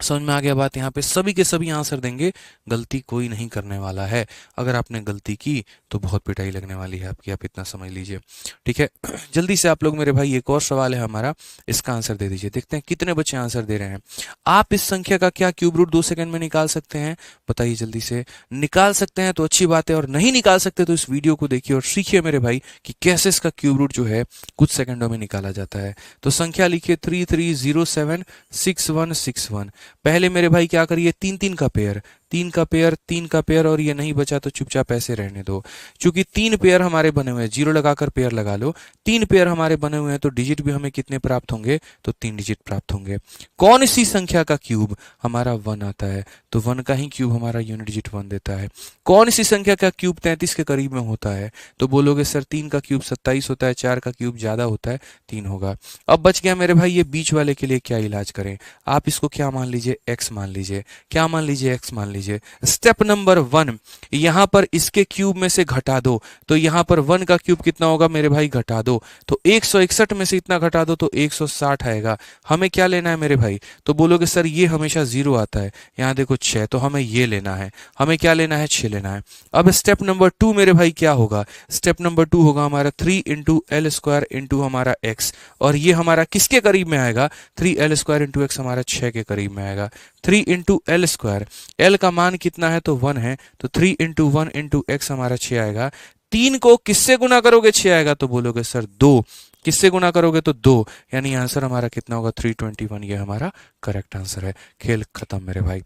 समझ में आ गया बात, यहाँ पे सभी के सभी आंसर देंगे, गलती कोई नहीं करने वाला है। अगर आपने गलती की तो बहुत पिटाई लगने वाली है आपकी, आप इतना समझ लीजिए, ठीक है। जल्दी से आप लोग मेरे भाई, एक और सवाल है हमारा, इसका आंसर दे दीजिए, देखते हैं कितने बच्चे आंसर दे रहे हैं। आप इस संख्या का क्या क्यूब रूट 2 सेकंड में निकाल सकते हैं, बताइए जल्दी से। निकाल सकते हैं तो अच्छी बात है, और नहीं निकाल सकते तो इस वीडियो को देखिए और सीखिए मेरे भाई कि कैसे इसका क्यूब रूट जो है कुछ सेकंडों में निकाला जाता है। तो संख्या लिखिए 33076161। पहले मेरे भाई क्या करिए, 3 3 का पेयर, 3 का पेयर, 3 का पेयर, और ये नहीं बचा तो चुपचाप ऐसे रहने दो। चूंकि 3 पेयर हमारे बने हुए हैं, जीरो लगाकर पेयर लगा लो, 3 पेयर हमारे बने हुए हैं तो डिजिट भी हमें कितने प्राप्त होंगे, तो 3 डिजिट प्राप्त होंगे। कौन सी संख्या का क्यूब हमारा 1 आता है, तो 1 का ही क्यूब हमारा यूनिट डिजिट 1 देता है। कौन सी संख्या का क्यूब 33 के करीब में होता है, तो बोलोगे सर 3 का क्यूब 27 होता है, 4 का क्यूब ज्यादा होता है, 3 होगा। अब बच गया मेरे भाई ये बीच वाले के लिए क्या इलाज करें, आप इसको क्या मान लीजिए, x मान लीजिए, क्या मान लीजिए, x मान लीजिए। स्टेप नंबर 1, यहां पर इसके क्यूब में से घटा दो, तो यहां पर 1 का क्यूब कितना होगा मेरे भाई, घटा दो, तो 161 में से इतना घटा दो तो 160 आएगा। हमें क्या लेना है मेरे भाई, तो बोलोगे सर ये हमेशा 0 आता है, यहां देखो 6, तो हमें ये लेना है, हमें क्या लेना है 6 लेना है। अब स्टेप नंबर 2 मेरे भाई क्या होगा, स्टेप नंबर 2 होगा हमारा 3 इंटू एल स्क्वायर इंटू हमारा x, और ये हमारा किसके करीब में आएगा, 3l स्क्वायर इंटू एक्स हमारा 6 के करीब में आएगा। 3 इंटू एल स्क्वायर, एल का मान कितना है तो 1 है, तो 3 इंटू 1 इंटू एक्स हमारा 6 आएगा। 3 को किससे गुना करोगे 6 आएगा, तो बोलोगे सर 2, किससे गुना करोगे तो 2, यानी आंसर हमारा कितना होगा 321, ये हमारा करेक्ट आंसर है। खेल खत्म मेरे भाई,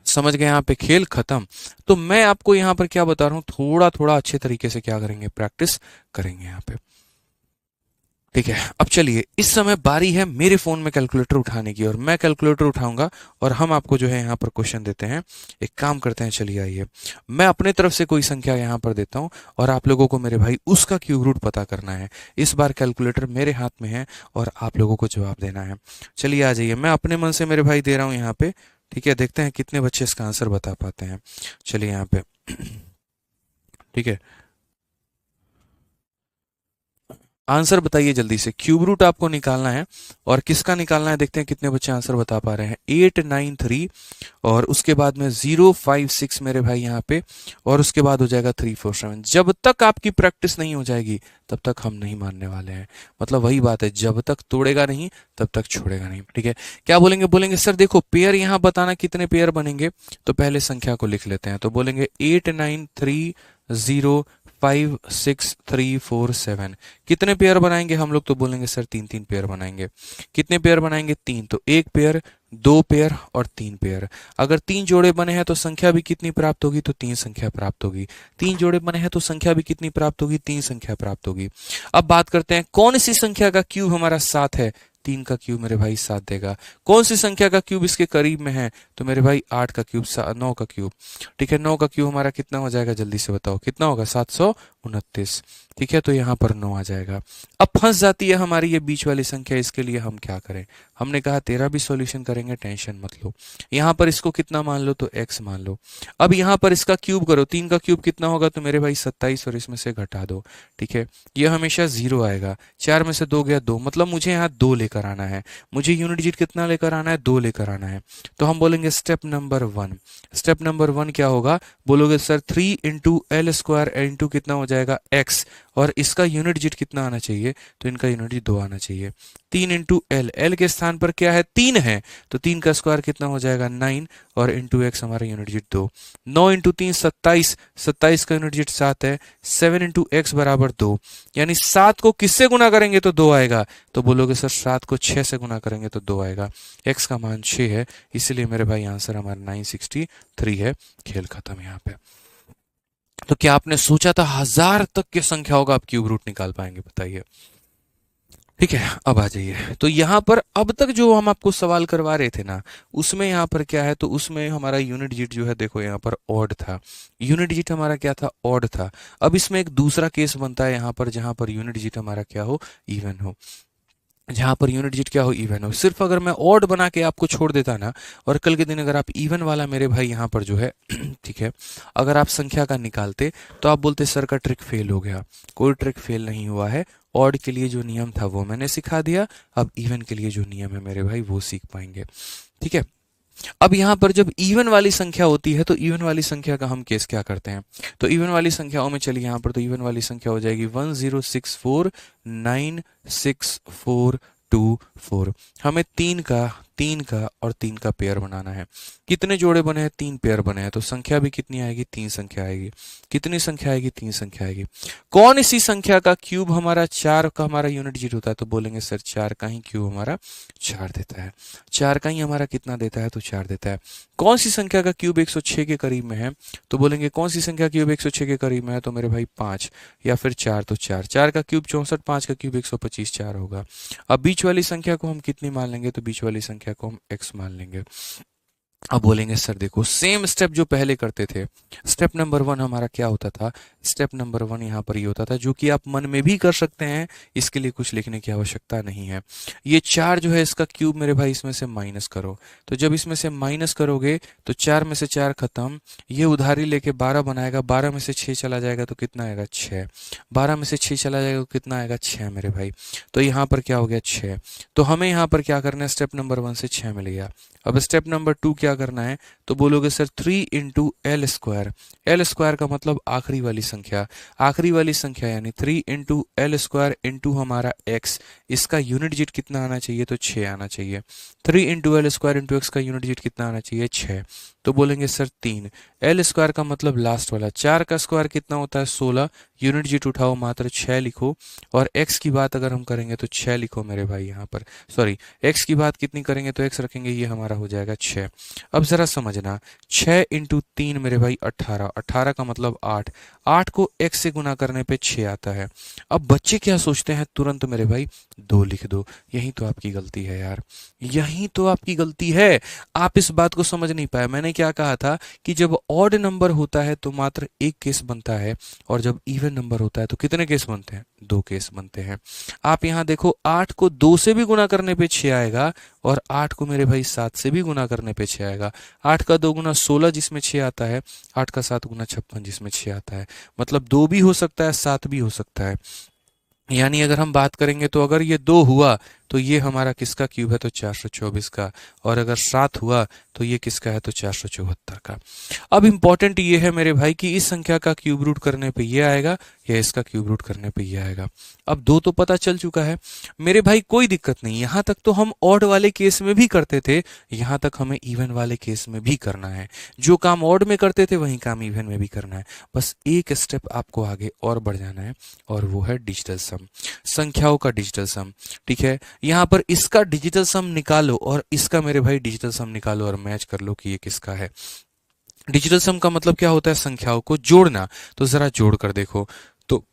समझ गए यहाँ पे, खेल खत्म। तो मैं आपको यहाँ पर क्या बता रहा हूँ, थोड़ा थोड़ा अच्छे तरीके से क्या करेंगे, प्रैक्टिस करेंगे यहाँ पे, ठीक है। अब चलिए, इस समय बारी है मेरे फोन में कैलकुलेटर उठाने की, और मैं कैलकुलेटर उठाऊंगा और हम आपको जो है यहाँ पर क्वेश्चन देते हैं। एक काम करते हैं, चलिए आइए, मैं अपने तरफ से कोई संख्या यहाँ पर देता हूँ और आप लोगों को मेरे भाई उसका क्यूब रूट पता करना है। इस बार कैलकुलेटर मेरे हाथ में है और आप लोगों को जवाब देना है। चलिए आ जाइए, मैं अपने मन से मेरे भाई दे रहा हूँ यहाँ पे, ठीक है। देखते हैं कितने बच्चे इसका आंसर बता पाते हैं। चलिए यहाँ पे ठीक है, आंसर बताइए जल्दी से, क्यूब रूट आपको निकालना है, और किसका निकालना है, देखते हैं कितने बच्चे आंसर बता पा रहे हैं। 893, और उसके बाद में 056 मेरे भाई यहाँ पे, और उसके बाद हो जाएगा 347। जब तक आपकी प्रैक्टिस नहीं हो जाएगी तब तक हम नहीं मानने वाले हैं, मतलब वही बात है, जब तक तोड़ेगा नहीं तब तक छोड़ेगा नहीं, ठीक है। क्या बोलेंगे, बोलेंगे सर देखो पेयर यहाँ बताना कितने पेयर बनेंगे, तो पहले संख्या को लिख लेते हैं, तो बोलेंगे 89305637। कितने पेयर बनाएंगे हम लोग, तो बोलेंगे सर 3 3 पेयर बनाएंगे। कितने पेयर बनाएंगे, 3, तो 1 पेयर, 2 पेयर और 3 पेयर। अगर 3 जोड़े बने हैं तो संख्या भी कितनी प्राप्त होगी, तो 3 संख्या प्राप्त होगी। 3 जोड़े बने हैं तो संख्या भी कितनी प्राप्त होगी, 3 संख्या प्राप्त होगी। अब बात करते हैं कौन सी संख्या का क्यूब हमारा 7 है, 3 का क्यूब मेरे भाई 7 देगा। कौन सी संख्या का क्यूब इसके करीब में है, तो मेरे भाई 8 का क्यूब, 9 का क्यूब, ठीक है। 9 का क्यूब हमारा कितना हो जाएगा, जल्दी से बताओ कितना होगा, 729, ठीक है। तो यहाँ पर 9 आ जाएगा। अब फंस जाती है हमारी ये बीच वाली संख्या, इसके लिए हम क्या करें, हमने कहा तेरा भी सॉल्यूशन करेंगे, टेंशन मत लो। यहाँ पर इसको कितना मान लो, तो x मान लो। अब यहाँ पर इसका क्यूब करो, 3 का क्यूब कितना होगा, तो मेरे भाई 27, और इसमें से घटा दो, ठीक है। ये हमेशा 0 आएगा, 4 में से 2 गया 2, मतलब मुझे यहाँ 2 लेकर आना है, मुझे यूनिट डिजिट कितना लेकर आना है, 2 लेकर आना है। तो हम बोलेंगे स्टेप नंबर 1, स्टेप नंबर 1 क्या होगा, बोलोगे sir 3 into L square into कितना हो जाएगा x, और इसका यूनिट डिजिट कितना आना चाहिए, तो इनका यूनिट डिजिट 2 आना चाहिए। 3 इंटू एल, एल के स्थान पर क्या है 3 है, तो 3 का स्क्वायर कितना हो जाएगा 9, और इंटू एक्स हमारा यूनिट डिजिट 2। 9 इंटू 3 27, 27 का यूनिट डिजिट 7 है। 7 इंटू एक्स बराबर 2, यानी 7 को किससे गुना करेंगे तो 2 आएगा, तो बोलोगे सर 7 को 6 से गुना करेंगे तो 2 आएगा। एक्स का मान 6 है, इसलिए मेरे भाई आंसर हमारा 963 है। खेल खत्म यहाँ पे। तो क्या आपने सोचा था 1000 तक की संख्याओं का आप क्यूब रूट निकाल पाएंगे? बताइए। ठीक है, अब आ जाइए। तो यहाँ पर अब तक जो हम आपको सवाल करवा रहे थे ना, उसमें यहाँ पर क्या है, तो उसमें हमारा यूनिट डिजिट जो है, देखो यहाँ पर ऑड था। यूनिट डिजिट हमारा क्या था? ऑड था। अब इसमें एक दूसरा केस बनता है यहाँ पर, जहाँ पर यूनिट डिजिट हमारा क्या हो? इवन हो। जहां पर यूनिट डिजिट क्या हो? इवन हो। सिर्फ अगर मैं ऑड बना के आपको छोड़ देता ना, और कल के दिन अगर आप इवन वाला मेरे भाई यहाँ पर जो है ठीक है, अगर आप संख्या का निकालते, तो आप बोलते सर का ट्रिक फेल हो गया। कोई ट्रिक फेल नहीं हुआ है। ऑड के लिए जो नियम था वो मैंने सिखा दिया। अब इवन के लिए जो नियम है मेरे भाई, वो सीख पाएंगे। ठीक है। अब यहां पर जब इवन वाली संख्या होती है, तो इवन वाली संख्या का हम केस क्या करते हैं? तो इवन वाली संख्याओं में चलिए यहां पर, तो इवन वाली संख्या हो जाएगी 1064964224। हमें तीन का और तीन का पेयर बनाना है। कितने जोड़े बने हैं? 3 पेयर बने हैं। तो संख्या भी कितनी आएगी? 3 संख्या आएगी। कितनी संख्या आएगी? 3 संख्या आएगी। कौन इसी संख्या का क्यूब हमारा 4 का हमारा यूनिट डिजिट होता है? तो बोलेंगे सर 4 का ही क्यूब हमारा 4 देता है। 4 का ही हमारा कितना देता है? तो 4 देता है। कौन सी संख्या का क्यूब 106 के करीब में है? तो बोलेंगे कौन सी संख्या क्यूब 106 के करीब में है? तो मेरे भाई 5 या फिर 4। तो 4, 4 का क्यूब 64, 5 का क्यूब 125, 4 होगा। अब बीच वाली संख्या को हम कितनी मान लेंगे? तो बीच वाली संख्या को हम x मान लेंगे। अब बोलेंगे सर देखो, सेम स्टेप जो पहले करते थे, स्टेप नंबर 1 हमारा क्या होता था? स्टेप नंबर 1 यहाँ पर ये होता था, जो कि आप मन में भी कर सकते हैं, इसके लिए कुछ लिखने की आवश्यकता नहीं है। ये 4 जो है, इसका क्यूब मेरे भाई इसमें से माइनस करो। तो जब इसमें से माइनस करोगे, तो 4 में से 4 खत्म, ये उधारी लेके 12 बनाएगा। 12 में से 6 चला जाएगा तो कितना आएगा? 6। 12 में से 6 चला जाएगा तो कितना आएगा? 6 मेरे भाई। तो यहाँ पर क्या हो गया? 6। तो हमें यहाँ पर क्या करना है? स्टेप नंबर 1 से 6 मिल गया। अब स्टेप नंबर 2 क्या करना है? तो बोलोगे sir 3 into L square. L square का मतलब आखिरी वाली संख्या। आखिरी वाली संख्या यानी 3 इंटू एल स्क्वायर इंटू हमारा एक्स। इसका यूनिट डिजिट कितना आना चाहिए? तो 6 आना चाहिए। 3 into L square into x का यूनिट डिजिट कितना आना चाहिए? 6। तो बोलेंगे सर 3। एल स्क्वायर का मतलब लास्ट वाला। 4 का स्क्वायर कितना होता है? 16। यूनिट डिजिट उठाओ, मात्र 6 लिखो। और एक्स की बात अगर हम करेंगे तो 6 लिखो मेरे भाई यहाँ पर। सॉरी, एक्स की बात कितनी करेंगे? तो एक्स रखेंगे, ये हमारा हो जाएगा 6। अब जरा समझना, 6 इंटू 3 मेरे भाई 18। 18 का मतलब 8। 8 को एक्स से गुना करने पे 6 आता है। अब बच्चे क्या सोचते हैं? तुरंत मेरे भाई 2 लिख दो। यही तो आपकी गलती है यार, यही तो आपकी गलती है। आप इस बात को समझ नहीं पाए। मैंने क्या कहा था कि जब ऑड नंबर होता है तो मात्र एक केस बनता है, और जब इवन नंबर होता है तो कितने केस बनते हैं? 2 केस बनते हैं। आप यहाँ देखो, 8 को 2 से भी गुना करने पे 6 आएगा, और 8 को मेरे भाई 7 से भी गुना करने पे 6 आएगा। 8 का 2 गुना 16 जिसमें 6 आता है, 8 का 7 गुना 56 जिसमें 6 आता है। मतलब 2 भी हो सकता है, 7 भी हो सकता है। यानी अगर हम बात करेंगे, तो अगर ये 2 हुआ तो ये हमारा किसका क्यूब है? तो 424 का। और अगर 7 हुआ तो ये किसका है? तो 474 का। अब इंपॉर्टेंट ये है मेरे भाई कि इस संख्या का क्यूब रूट करने पे ये आएगा, या इसका क्यूब रूट करने पे ये आएगा। अब 2 तो पता चल चुका है मेरे भाई, कोई दिक्कत नहीं। यहां तक तो हम ऑड वाले केस में भी करते थे, यहां तक हमें इवन वाले केस में भी करना है। जो काम ऑड में करते थे वही काम इवन में भी करना है। बस एक स्टेप आपको आगे और बढ़ जाना है, और वो है डिजिटल सम, संख्याओं का डिजिटल सम। ठीक है, यहाँ पर इसका डिजिटल सम निकालो और इसका मेरे भाई डिजिटल सम निकालो, और मैच कर लो कि ये किसका है। डिजिटल सम का मतलब क्या होता है? संख्याओं को जोड़ना। तो जरा जोड़ कर देखो, तो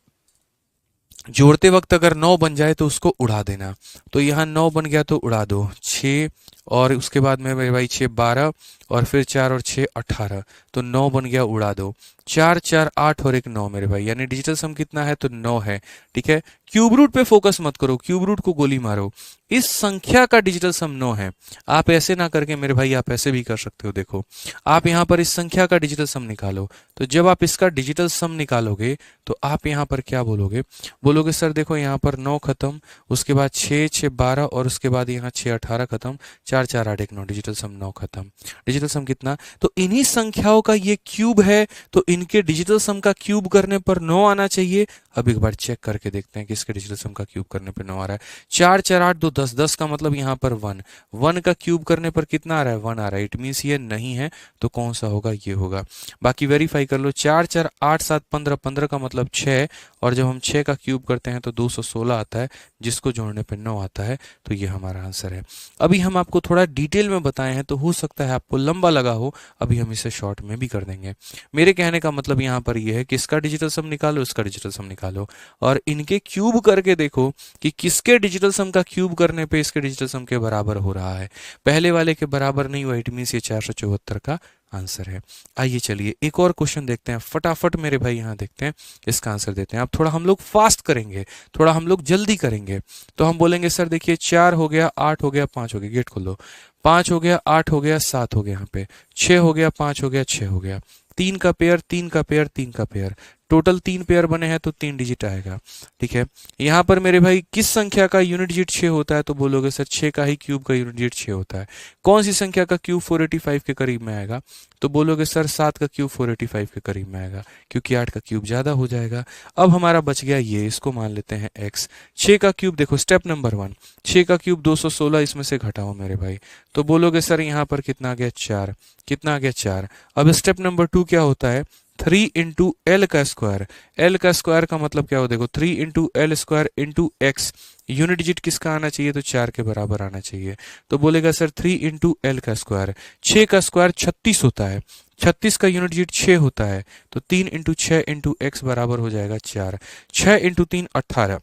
जोड़ते वक्त अगर 9 बन जाए तो उसको उड़ा देना। तो यहाँ 9 बन गया तो उड़ा दो। 6, और उसके बाद में मेरे भाई 6 12, और फिर 4 और 6 18। तो 9 बन गया, उड़ा दो। 4 4 8 और 1 9 मेरे भाई, यानी डिजिटल सम कितना है? तो 9 है। ठीक है, क्यूब रूट पे फोकस मत करो, क्यूब रूट को गोली मारो। इस संख्या का डिजिटल सम 9 है। आप ऐसे ना करके मेरे भाई, आप ऐसे भी कर सकते हो। देखो, आप यहाँ पर इस संख्या का डिजिटल सम निकालो। तो जब आप इसका डिजिटल सम निकालोगे, तो आप यहाँ पर क्या बोलोगे? बोलोगे सर देखो, यहाँ पर 9 खत्म, उसके बाद 6 6 12, और उसके बाद यहाँ 6 18 खत्म, 4 4 8 1 9, डिजिटल सम 9 खत्म। डिजिटल सम कितना? तो इन्हीं संख्याओं का ये क्यूब है, तो इनके डिजिटल सम का क्यूब करने पर 9 आना चाहिए। अब एक बार चेक करके देखते हैं कि इसके डिजिटल सम का क्यूब करने पर 9 आ रहा है। 4 4 8 2 10, 10 का मतलब यहाँ पर 1, 1 का क्यूब करने पर कितना आ रहा है? 1 आ रहा है। इट मीन्स ये नहीं है, तो कौन सा होगा? ये होगा। बाकी वेरीफाई कर लो। 4 4 8 7 15, 15 का मतलब 6, और जब हम 6 का क्यूब करते हैं तो 216 आता है, जिसको जोड़ने पर 9 आता है। तो ये हमारा आंसर है। अभी हम आपको थोड़ा डिटेल में बताए हैं, तो हो सकता है आपको लंबा लगा हो, अभी हम इसे शॉर्ट में भी कर देंगे। मेरे कहने का मतलब यहाँ पर यह है कि इसका डिजिटल सम निकालो, इसका डिजिटल सम निकालो, और इनके क्यूब करके देखो कि किसके डिजिटल सम का क्यूब करने पे इसके डिजिटल सम के बराबर हो रहा है। पहले वाले के बराबर नहीं हुआ, इट मीन्स ये 474 का आंसर है। आइए चलिए एक और क्वेश्चन देखते हैं, फटाफट मेरे भाई यहाँ देखते हैं, इसका आंसर देते हैं। अब थोड़ा हम लोग फास्ट करेंगे, थोड़ा हम लोग जल्दी करेंगे। तो हम बोलेंगे सर देखिए 4 हो गया, 8 हो गया, 5 हो गया, गेट खोल दो, 5 हो गया, 8 हो गया, 7 हो गया, यहाँ पे 6 हो गया, 5 हो गया, 6 हो गया, 3 का पेयर, 3 का पेयर, 3 का पेयर, टोटल 3 पेयर बने हैं तो 3 डिजिट आएगा। ठीक है, यहाँ पर मेरे भाई किस संख्या का यूनिट डिजिट 6 होता है? तो बोलोगे सर 6 का ही क्यूब का यूनिट डिजिट 6 होता है। कौन सी संख्या का क्यूब 485 के करीब में आएगा? तो बोलोगे सर 7 का क्यूब 485 के करीब में आएगा, क्योंकि 8 का क्यूब ज्यादा हो जाएगा। अब हमारा बच गया ये, इसको मान लेते हैं x। 6 का क्यूब देखो, स्टेप नंबर 1, 6 का क्यूब 216, इसमें से घटाओ मेरे भाई। तो बोलोगे सर यहाँ पर कितना आ गया? 4। कितना आ गया? 4। अब स्टेप नंबर 2 क्या होता है? 3 इंटू एल का स्क्वायर। एल का स्क्वायर का मतलब क्या हो? देखो 3 into L square into x, unit digit किसका आना चाहिए? तो 4 के बराबर आना चाहिए। तो बोलेगा सर 3 इंटू एल का स्क्वायर, 6 का स्क्वायर 36 होता है, 36 का यूनिट डिजिट 6 होता है, तो 3 इंटू 6 इंटू एक्स बराबर हो जाएगा 4। 6 इंटू 3 18,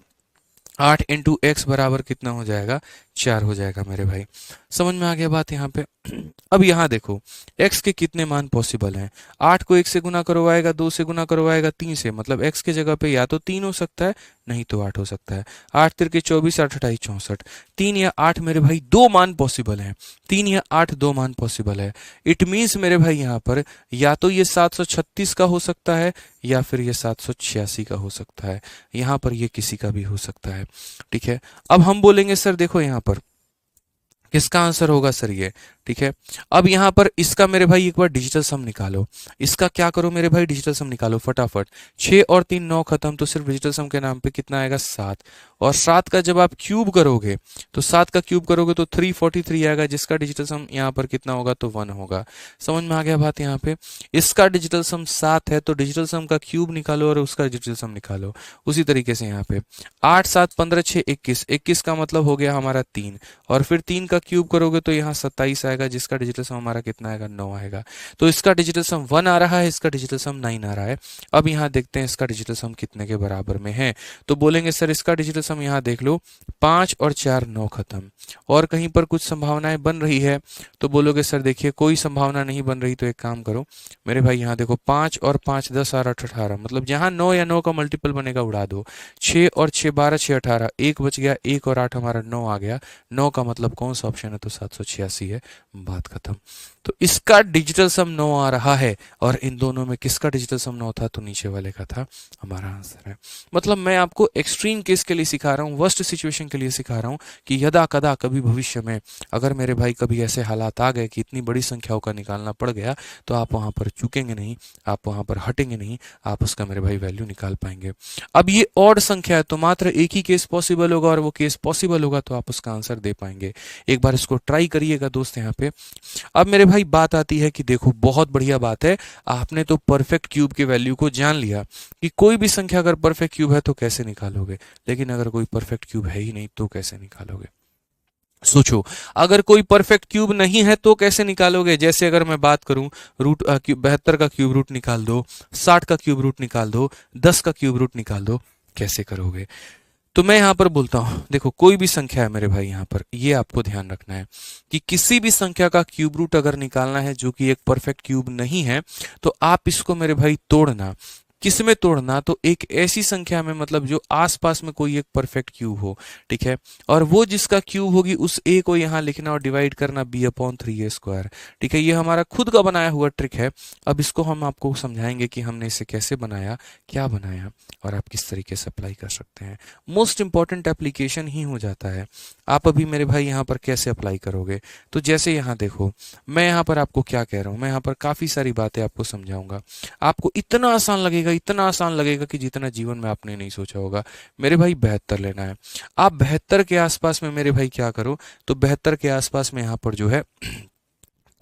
8 इंटू एक्स बराबर कितना हो जाएगा? 4 हो जाएगा मेरे भाई। समझ में आ गया बात यहाँ पे? अब यहाँ देखो x के कितने मान पॉसिबल हैं। 8 को 1 से गुना करवाएगा, 2 से गुना करवाएगा, 3 से, मतलब x के जगह पे या तो 3 हो सकता है, नहीं तो 8 हो सकता है। 8 तिरके 24, 8 28 64, 3 या 8 मेरे भाई 2 मान पॉसिबल हैं। 3 या 8 2 मान पॉसिबल है। इट मीन्स मेरे भाई यहाँ पर या तो ये 736 का हो सकता है या फिर ये 786 का हो सकता है। यहाँ पर ये किसी का भी हो सकता है। ठीक है, अब हम बोलेंगे सर देखो यहाँ पर किसका आंसर होगा सर ये। ठीक है, अब यहाँ पर इसका मेरे भाई एक बार डिजिटल सम निकालो। इसका क्या करो मेरे भाई? डिजिटल सम निकालो फटाफट। 6 और 3 9 खत्म, तो सिर्फ डिजिटल सम के नाम पे कितना आएगा? 7। और 7 का जब आप क्यूब करोगे तो 7 का क्यूब करोगे तो 343 आएगा, जिसका डिजिटल सम यहाँ पर कितना होगा? तो 1 होगा। समझ में आ गया बात यहाँ पे? इसका डिजिटल सम 7 है, तो डिजिटल सम का क्यूब निकालो और उसका डिजिटल सम निकालो। उसी तरीके से यहाँ पे 8 7 15 6 21, 21 का मतलब हो गया हमारा 3, और फिर 3 का क्यूब करोगे तो यहाँ 27 आएगा, जिसका डिजिटल सम हमारा कितना आएगा? 9 आएगा। तो इसका डिजिटल सम 1 आ रहा है, इसका डिजिटल सम 9 आ रहा है। अब यहाँ देखते हैं इसका डिजिटल सम कितने के बराबर में है। तो बोलेंगे सर इसका डिजिटल सम यहाँ देख लो, 5 और 4 9 खत्म, और कहीं पर कुछ संभावनाएं बन रही है? तो बोलोगे सर देखिए कोई संभावना नहीं बन रही, तो एक काम करो मेरे भाई, यहाँ देखो 5 और 5 10 और 8 18, मतलब जहाँ 9 या 9 का मल्टीपल बनेगा उड़ा दो। 6 और 6 12 6 18, 1 बच गया, 1 और 8 हमारा 9 आ गया। 9 का मतलब कौन सा ऑप्शन है? तो 786 है। बात खत्म। तो इसका डिजिटल सम 9 आ रहा है, और इन दोनों में किसका डिजिटल सम 9 था? तो नीचे वाले का था। हमारा आंसर है। मतलब मैं आपको एक्सट्रीम केस के लिए सिखा रहा हूँ, वर्स्ट सिचुएशन के लिए सिखा रहा हूँ कि यदा कदा कभी भविष्य में अगर मेरे भाई कभी ऐसे हालात आ गए कि इतनी बड़ी संख्याओं का निकालना पड़ गया, तो आप वहां पर चूकेंगे नहीं, आप वहां पर हटेंगे नहीं, आप उसका मेरे भाई वैल्यू निकाल पाएंगे। अब ये ऑड संख्या है, तो मात्र एक ही केस पॉसिबल होगा, और वो केस पॉसिबल होगा तो आप उसका आंसर दे पाएंगे। एक बार इसको ट्राई करिएगा दोस्त यहाँ पे। अब मेरे भाई बात आती है कि देखो बहुत बढ़िया बात है, आपने तो परफेक्ट क्यूब की वैल्यू को जान लिया कि कोई भी संख्या अगर परफेक्ट क्यूब है तो कैसे निकालोगे, लेकिन अगर कोई परफेक्ट क्यूब है ही नहीं तो कैसे निकालोगे? सोचो, अगर कोई परफेक्ट क्यूब नहीं है तो कैसे निकालोगे? जैसे अगर मैं बात करूं, रूट 72 का क्यूब रूट निकाल दो, 60 का क्यूब रूट निकाल दो, 10 का क्यूब रूट निकाल दो, कैसे करोगे? तो मैं यहां पर बोलता हूं, देखो कोई भी संख्या है मेरे भाई, यहां पर ये आपको ध्यान रखना है कि किसी भी संख्या का क्यूब रूट अगर निकालना है जो कि एक परफेक्ट क्यूब नहीं है, तो आप इसको मेरे भाई तोड़ना। किस में तोड़ना? तो एक ऐसी संख्या में, मतलब जो आसपास में कोई एक परफेक्ट क्यूब हो। ठीक है, और वो जिसका क्यूब होगी उस ए को यहां लिखना और डिवाइड करना b/3a²। ठीक है, ये हमारा खुद का बनाया हुआ ट्रिक है। अब इसको हम आपको समझाएंगे कि हमने इसे कैसे बनाया, क्या बनाया, और आप किस तरीके से अप्लाई कर सकते हैं। मोस्ट इंपॉर्टेंट एप्लीकेशन ही हो जाता है। आप अभी मेरे भाई यहाँ पर कैसे अप्लाई करोगे? तो जैसे यहाँ देखो, मैं यहाँ पर आपको क्या कह रहा हूँ, मैं यहाँ पर काफी सारी बातें आपको समझाऊंगा। आपको इतना आसान लगेगा, इतना आसान लगेगा कि जितना जीवन में आपने नहीं सोचा होगा। मेरे भाई 72 लेना है। आप 72 के आसपास में मेरे भाई क्या करो, तो 72 के आसपास में यहाँ पर जो है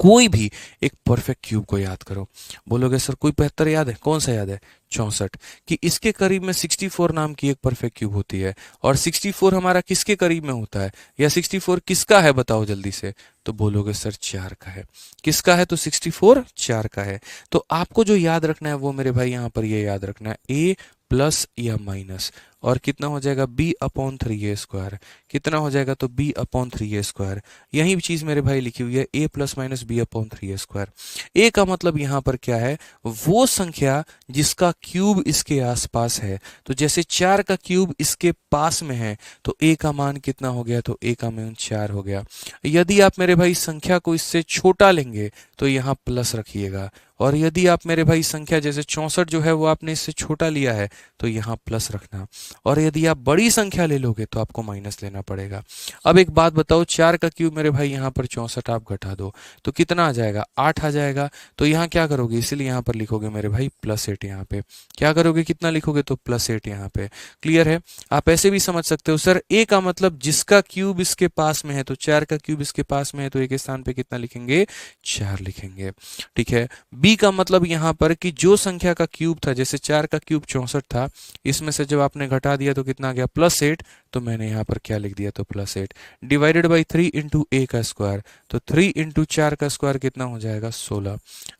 कोई भी एक परफेक्ट क्यूब को याद करो। बोलोगे सर कोई 75 याद है, कौन सा याद है, 64, कि इसके करीब में 64 नाम की एक परफेक्ट क्यूब होती है। और 64 हमारा किसके करीब में होता है, या 64 किसका है बताओ जल्दी से। तो बोलोगे सर 4 का है। किसका है, तो 64 4 का है। तो आपको जो याद रखना है वो मेरे भाई यहाँ पर ये याद रखना है, ए प्लस या माइनस, और कितना हो जाएगा बी अपॉन 3a²। कितना हो जाएगा, तो b अपॉन 3a²। यही चीज मेरे भाई लिखी हुई है, a plus minus b upon 3a²। A का मतलब यहाँ पर क्या है, वो संख्या जिसका क्यूब इसके आसपास है। तो जैसे 4 का क्यूब इसके पास में है, तो a का मान कितना हो गया, तो a का मान 4 हो गया। यदि आप मेरे भाई संख्या को इससे छोटा लेंगे तो यहाँ प्लस रखिएगा, और यदि आप मेरे भाई संख्या जैसे 64 जो है वो आपने इससे छोटा लिया है तो यहाँ प्लस रखना, और यदि आप बड़ी संख्या ले लोगे तो आपको माइनस लेना पड़ेगा। अब एक बात बताओ, 4 का क्यूब मेरे भाई यहाँ पर 64 आप घटा दो तो कितना आ जाएगा, 8 आ जाएगा। तो यहाँ क्या करोगे, इसीलिए यहाँ पर लिखोगे मेरे भाई +8। यहाँ पे क्या करोगे, कितना लिखोगे, तो +8 यहाँ पे। क्लियर है। आप ऐसे भी समझ सकते हो, सर ए का मतलब जिसका क्यूब इसके पास में है, तो 4 का क्यूब इसके पास में है तो ए के स्थान पे कितना लिखेंगे, 4 लिखेंगे। ठीक है। बी का मतलब यहाँ पर कि जो संख्या का क्यूब था, जैसे 4 का क्यूब 64 था, इसमें से जब आपने घटा दिया तो कितना आ गया, +8। तो मैंने यहाँ पर क्या लिख दिया, तो +8 डिवाइडेड बाई 3 इंटू ए का स्क्वायर। तो 3 इंटू 4 का स्क्वायर कितना हो जाएगा, 16।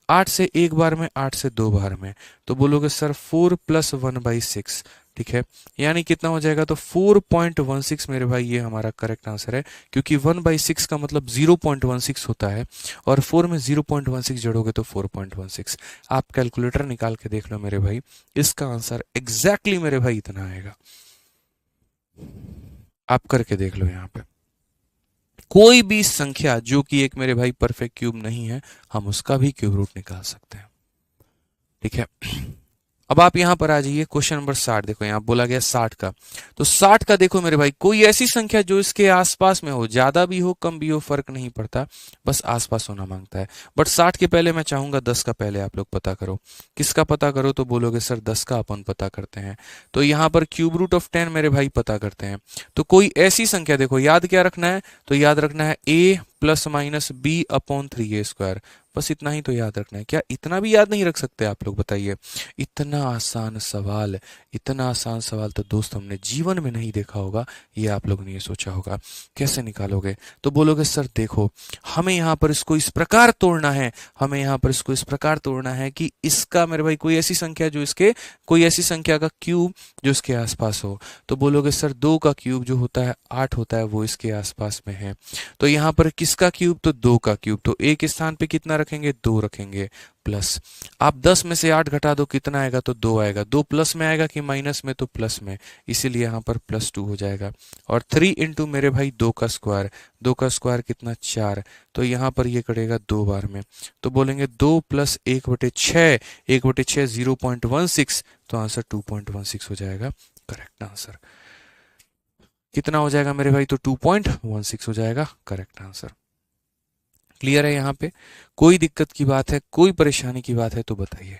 8 से एक बार में, 8 से दो बार में, तो बोलोगे सर 4 + 1/6। ठीक है, यानी कितना हो जाएगा, तो 4.16 मेरे भाई ये हमारा करेक्ट आंसर है, क्योंकि 1/6 का मतलब 0.16 होता है, और 4 में 0.16 जोड़ोगे तो 4.16। आप कैलकुलेटर निकाल के देख लो मेरे भाई, इसका आंसर एग्जैक्टली मेरे भाई इतना आएगा। आप करके देख लो। यहाँ पे कोई भी संख्या जो कि एक मेरे भाई परफेक्ट क्यूब नहीं है, हम उसका भी क्यूब रूट निकाल सकते हैं। ठीक है। अब आप यहां पर आ जाइए, क्वेश्चन नंबर 60 देखो, यहां बोला गया 60 का। तो 60 का देखो मेरे भाई, कोई ऐसी संख्या जो इसके आसपास में हो, ज्यादा भी हो कम भी हो फर्क नहीं पड़ता, बस आसपास होना मांगता है। बट 60 के पहले मैं चाहूंगा 10 का पहले आप लोग पता करो। किसका पता करो, तो बोलोगे सर 10 का अपन पता करते हैं। तो यहां पर क्यूब रूट ऑफ 10 मेरे भाई पता करते हैं। तो कोई ऐसी संख्या देखो, याद क्या रखना है, तो याद रखना है a plus minus b upon 3a²। बस इतना ही तो याद रखना है। क्या इतना भी याद नहीं रख सकते आप लोग, बताइए। इतना आसान सवाल, इतना आसान सवाल तो दोस्त हमने जीवन में नहीं देखा होगा, ये आप लोगों ने ये सोचा होगा। कैसे निकालोगे, तो बोलोगे सर देखो, हमें यहाँ पर इसको इस प्रकार तोड़ना है, हमें यहाँ पर इसको इस प्रकार तोड़ना है कि इसका मेरे भाई कोई ऐसी संख्या जो इसके, कोई ऐसी संख्या का क्यूब जो इसके आसपास हो। तो बोलोगे सर 2 का क्यूब जो होता है 8 होता है, वो इसके आसपास में है। तो यहाँ पर किसका क्यूब, तो 2 का क्यूब। तो ए के स्थान पे कितना रखेंगे, 2 रखेंगे, प्लस। आप 10 में से 8 घटा दो, कितना आएगा, तो 2 आएगा। 2 प्लस में आएगा कि माइनस में, तो प्लस में, इसीलिए यहाँ पर +2 हो जाएगा। और 3 इंटू मेरे भाई 2 का स्क्वायर। 2 का स्क्वायर कितना, 4। तो यहाँ पर ये करेगा 2 बार में, तो बोलेंगे 2 + 1/6, 1/6 0.16, तो आंसर 2.16 हो जाएगा करेक्ट आंसर। कितना हो जाएगा मेरे भाई, तो 2.16 हो जाएगा करेक्ट आंसर। क्लियर है। यहाँ पे कोई दिक्कत की बात है, कोई परेशानी की बात है तो बताइए।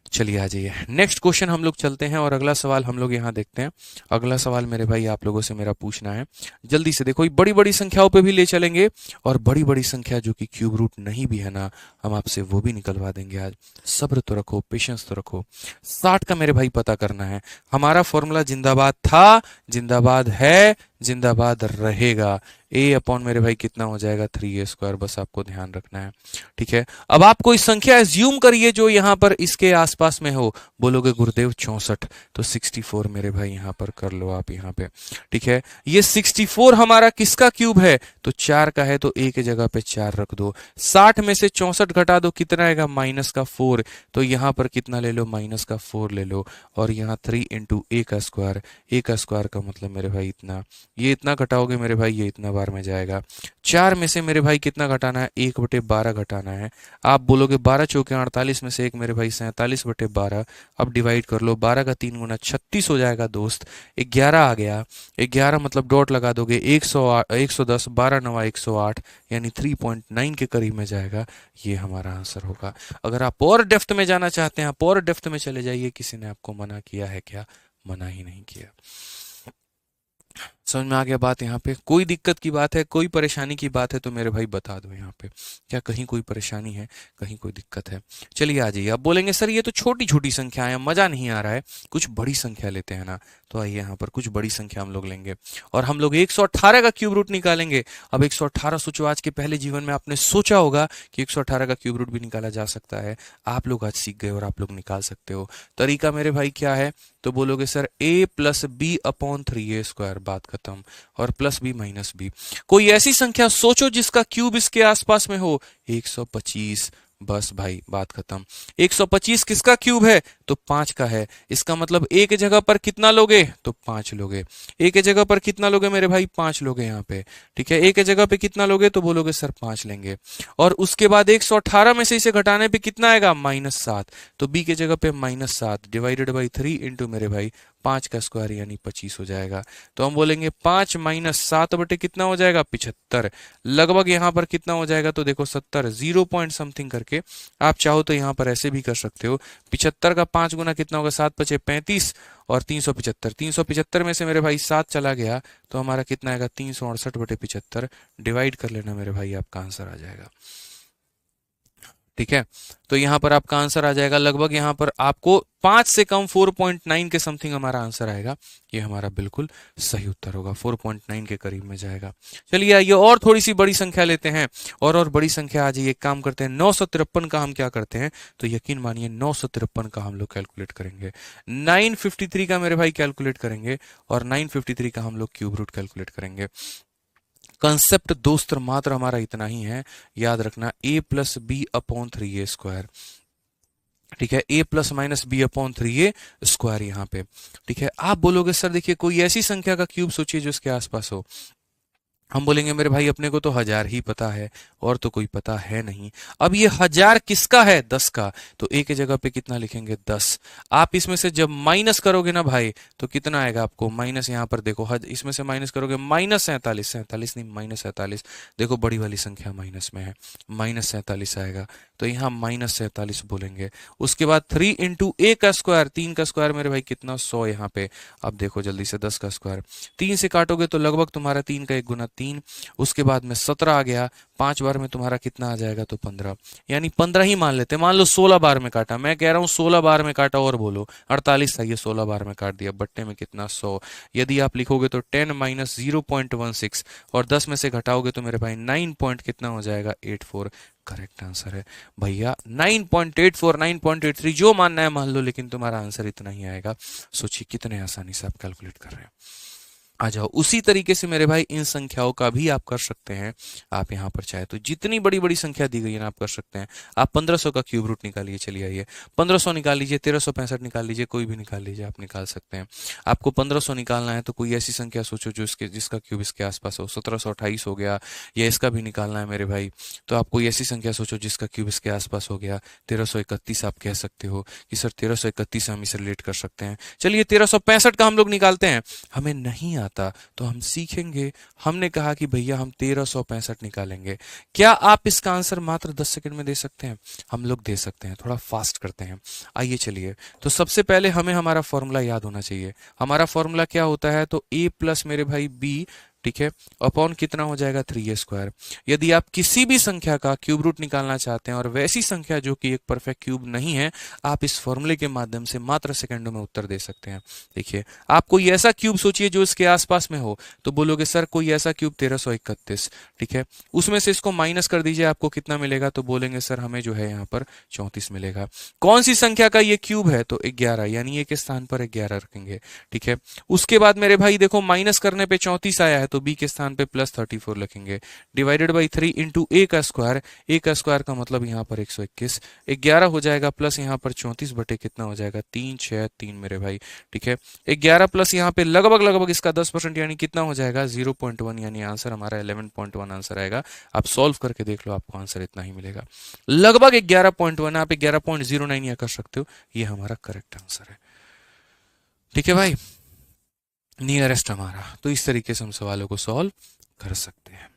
चलिए आ जाइए, नेक्स्ट क्वेश्चन हम लोग चलते हैं, और अगला सवाल हम लोग यहाँ देखते हैं। अगला सवाल मेरे भाई आप लोगों से मेरा पूछना है, जल्दी से देखो, बड़ी बड़ी संख्याओं पे भी ले चलेंगे, और बड़ी बड़ी संख्या जो कि क्यूब रूट नहीं भी है ना, हम आपसे वो भी निकलवा देंगे आज। सब्र तो रखो, पेशेंस तो रखो। 60 का मेरे भाई पता करना है। हमारा फॉर्मूला जिंदाबाद था, जिंदाबाद है, जिंदाबाद रहेगा। ए अपॉन मेरे भाई कितना हो जाएगा, 3a², बस आपको ध्यान रखना है। ठीक है। अब आप कोई संख्या एज्यूम करिए जो यहाँ पर इसके आसपास में हो। बोलोगे गुरुदेव 64, तो 64 मेरे भाई यहाँ पर कर लो आप यहाँ पे। ठीक है, ये 64 हमारा किसका क्यूब है, तो 4 का है, तो ए की जगह पे 4 रख दो। 60 में से 64 घटा दो, कितना आएगा, -4। तो यहाँ पर कितना ले लो, -4 ले लो, और यहाँ 3 इंटू ए का स्क्वायर। ए का स्क्वायर का मतलब मेरे भाई इतना, ये इतना घटाओगे मेरे भाई, ये इतना बार में जाएगा। 4 में से मेरे भाई कितना घटाना है, 1/12 घटाना है। आप बोलोगे 12 चौके 48 में से एक मेरे भाई 47/12। अब डिवाइड कर लो, 12 का 3 गुना 36 हो जाएगा दोस्त। 11 आ गया, 11 मतलब डॉट लगा दोगे, 110, 12 9 108, यानी 3.9 के करीब में जाएगा। ये हमारा आंसर होगा। अगर आप और डेप्थ में जाना चाहते हैं, आप और डेप्थ में चले जाइए। किसी ने आपको मना किया है क्या, मना ही नहीं किया। समझ में आ गया बात? यहाँ पे कोई दिक्कत की बात है, कोई परेशानी की बात है तो मेरे भाई बता दो यहाँ पे, क्या कहीं कोई परेशानी है, कहीं कोई दिक्कत है? चलिए आ जाइए। आप बोलेंगे सर ये तो छोटी छोटी संख्याएं हैं, मजा नहीं आ रहा है, कुछ बड़ी संख्या लेते हैं ना। तो आइए यहाँ पर कुछ बड़ी संख्या हम लोग लेंगे और हम लोग 118 का क्यूब रूट निकालेंगे। अब 118 सोचो, आज के पहले जीवन में आपने सोचा होगा कि 118 का क्यूब रूट भी निकाला जा सकता है। आप लोग आज सीख गए और आप लोग निकाल सकते हो। तरीका मेरे भाई क्या है? तो बोलोगे sir a plus b upon 3a², बात खत्म। और प्लस बी माइनस बी। कोई ऐसी संख्या सोचो जिसका क्यूब इसके आसपास में हो। 125। बस भाई बात खत्म। 125 किसका क्यूब है? तो 5 का है। इसका मतलब a के जगह पर कितना लोगे? तो 5 लोगे। a के जगह पर कितना लोगे मेरे भाई? 5 लोगे यहाँ पे। ठीक है, a के जगह पे कितना लोगे? तो बोलोगे सर 5 लेंगे। और उसके बाद 118 में से इसे घटाने पे कितना आएगा? -7। तो b के जगह पे -7 डिवाइडेड बाई 3 इंटू मेरे भाई 5 का स्क्वायर यानी 25 हो जाएगा। तो हम बोलेंगे 5 माइनस 7 बटे कितना हो जाएगा? 75। लगभग यहाँ पर कितना हो जाएगा? तो देखो 70, 0 पॉइंट समथिंग करके आप चाहो तो यहाँ पर ऐसे भी कर सकते हो। 75 का 5 गुना कितना होगा? 7 पचे 35 और 375। 375 में से मेरे भाई 7 चला गया तो हमारा कितना आएगा? 368 बटे 75। डिवाइड कर लेना मेरे भाई, आपका आंसर आ जाएगा। ठीक है, तो यहां पर आपका आंसर आ जाएगा लगभग, यहां पर आपको 5 से कम 4.9 के समथिंग हमारा आंसर आएगा। ये हमारा बिल्कुल सही उत्तर होगा, 4.9 के करीब में जाएगा। चलिए आइए और थोड़ी सी बड़ी संख्या लेते हैं। और बड़ी संख्या आ जाइए, एक काम करते हैं 953 का हम क्या करते हैं, तो यकीन मानिए 953 का हम लोग कैलकुलेट करेंगे। 953 का मेरे भाई कैलकुलेट करेंगे और 953 का हम लोग क्यूब रूट कैलकुलेट करेंगे। कंसेप्ट दोस्त मात्र हमारा इतना ही है, याद रखना a plus b upon 3a²। ठीक है, a plus minus b upon 3a² यहाँ पे। ठीक है, आप बोलोगे सर देखिए कोई ऐसी संख्या का क्यूब सोचिए जो इसके आसपास हो। हम बोलेंगे मेरे भाई अपने को तो 1000 ही पता है और तो कोई पता है नहीं। अब ये 1000 किसका है? 10 का। तो a के जगह पे कितना लिखेंगे? 10। आप इसमें से जब माइनस करोगे ना भाई तो कितना आएगा आपको? माइनस, यहाँ पर देखो इसमें से माइनस करोगे -47, 47 नहीं -47। देखो बड़ी वाली संख्या माइनस में है, -47 आएगा। तो यहाँ -47 बोलेंगे। उसके बाद 3 इंटू a का स्क्वायर, 3 का स्क्वायर मेरे भाई कितना? 100 यहाँ पे। अब देखो जल्दी से 10 का स्क्वायर 3 से काटोगे तो लगभग तुम्हारा 3 का 1 गुना 3। उसके बाद में 17 आ गया, 5 बार में तुम्हारा कितना आ जाएगा? तो 15, यानी 15 ही मान लेते। मान लो 16 बार में काटा, मैं कह रहा हूँ 16 बार में काटा और बोलो 48 था, ये 16 बार में काट दिया, बट्टे में कितना? 100। यदि आप लिखोगे तो 10 माइनस 0.16 और 10 में से घटाओगे तो मेरे भाई 9 पॉइंट कितना हो जाएगा? 84। करेक्ट आंसर है भैया 9.84, 9.83 जो मानना है मान लो, लेकिन तुम्हारा आंसर इतना ही आएगा। सोचिए कितने आसानी से आप कैलकुलेट कर रहे हैं। आ जाओ, उसी तरीके से मेरे भाई इन संख्याओं का भी आप कर सकते हैं। आप यहाँ पर चाहे तो जितनी बड़ी बड़ी संख्या दी गई है ना आप कर सकते हैं। आप 1500 का क्यूब रूट निकालिए। चलिए आइए 1500 निकाल लीजिए, 1365 निकाल लीजिए, कोई भी निकाल लीजिए, आप निकाल सकते हैं। आपको 1500 निकालना है तो कोई ऐसी संख्या सोचो जो जिसका क्यूब इसके आसपास हो। 1728 हो गया, या इसका भी निकालना है मेरे भाई तो आप कोई ऐसी संख्या सोचो जिसका क्यूब इसके आसपास हो गया। 1331 आप कह सकते हो कि सर 1331 से हम इसे रिलेट कर सकते हैं। चलिए 1365 का हम लोग निकालते हैं। हमें नहीं आता तो हम सीखेंगे। हमने कहा कि भैया हम 1365 निकालेंगे। क्या आप इसका आंसर मात्र 10 सेकंड में दे सकते हैं? हम लोग दे सकते हैं, थोड़ा फास्ट करते हैं। आइए चलिए, तो सबसे पहले हमें हमारा फॉर्मूला याद होना चाहिए। हमारा फॉर्मूला क्या होता है? तो a प्लस मेरे भाई b, ठीक है, अपॉन कितना हो जाएगा? 3a²। यदि आप किसी भी संख्या का क्यूब रूट निकालना चाहते हैं और वैसी संख्या जो कि एक परफेक्ट क्यूब नहीं है, आप इस फॉर्मूले के माध्यम से मात्र सेकंडों में उत्तर दे सकते हैं। देखिए, आप कोई ऐसा क्यूब सोचिए जो इसके आसपास में हो, तो बोलोगे सर कोई ऐसा क्यूब 1331, ठीक है, उसमें से इसको माइनस कर दीजिए, आपको कितना मिलेगा? तो बोलेंगे सर हमें जो है यहाँ पर 34 मिलेगा। कौन सी संख्या का ये क्यूब है? तो 11, यानी ए के स्थान पर 11 रखेंगे। ठीक है, उसके बाद मेरे भाई देखो माइनस करने पे 34 आया है तो b के स्थान पे +34 लिखेंगे, डिवाइडेड बाई 3 इंटू a का स्क्वायर। a का स्क्वायर का मतलब यहाँ पर 121, 11 हो जाएगा प्लस यहाँ पर 34 बटे कितना हो जाएगा? 3 6 3 मेरे भाई। ठीक है, 11 प्लस यहाँ पे लगभग इसका 10% यानी कितना हो जाएगा? 0.1, यानी आंसर हमारा 11.1 आंसर आएगा। आप सॉल्व करके देख लो, आपको आंसर इतना ही मिलेगा, लगभग 11.1। आप 11.09 या कर सकते हो, ये हमारा करेक्ट आंसर है। ठीक है भाई, नियरेस्ट हमारा। तो इस तरीके से हम सवालों को सॉल्व कर सकते हैं।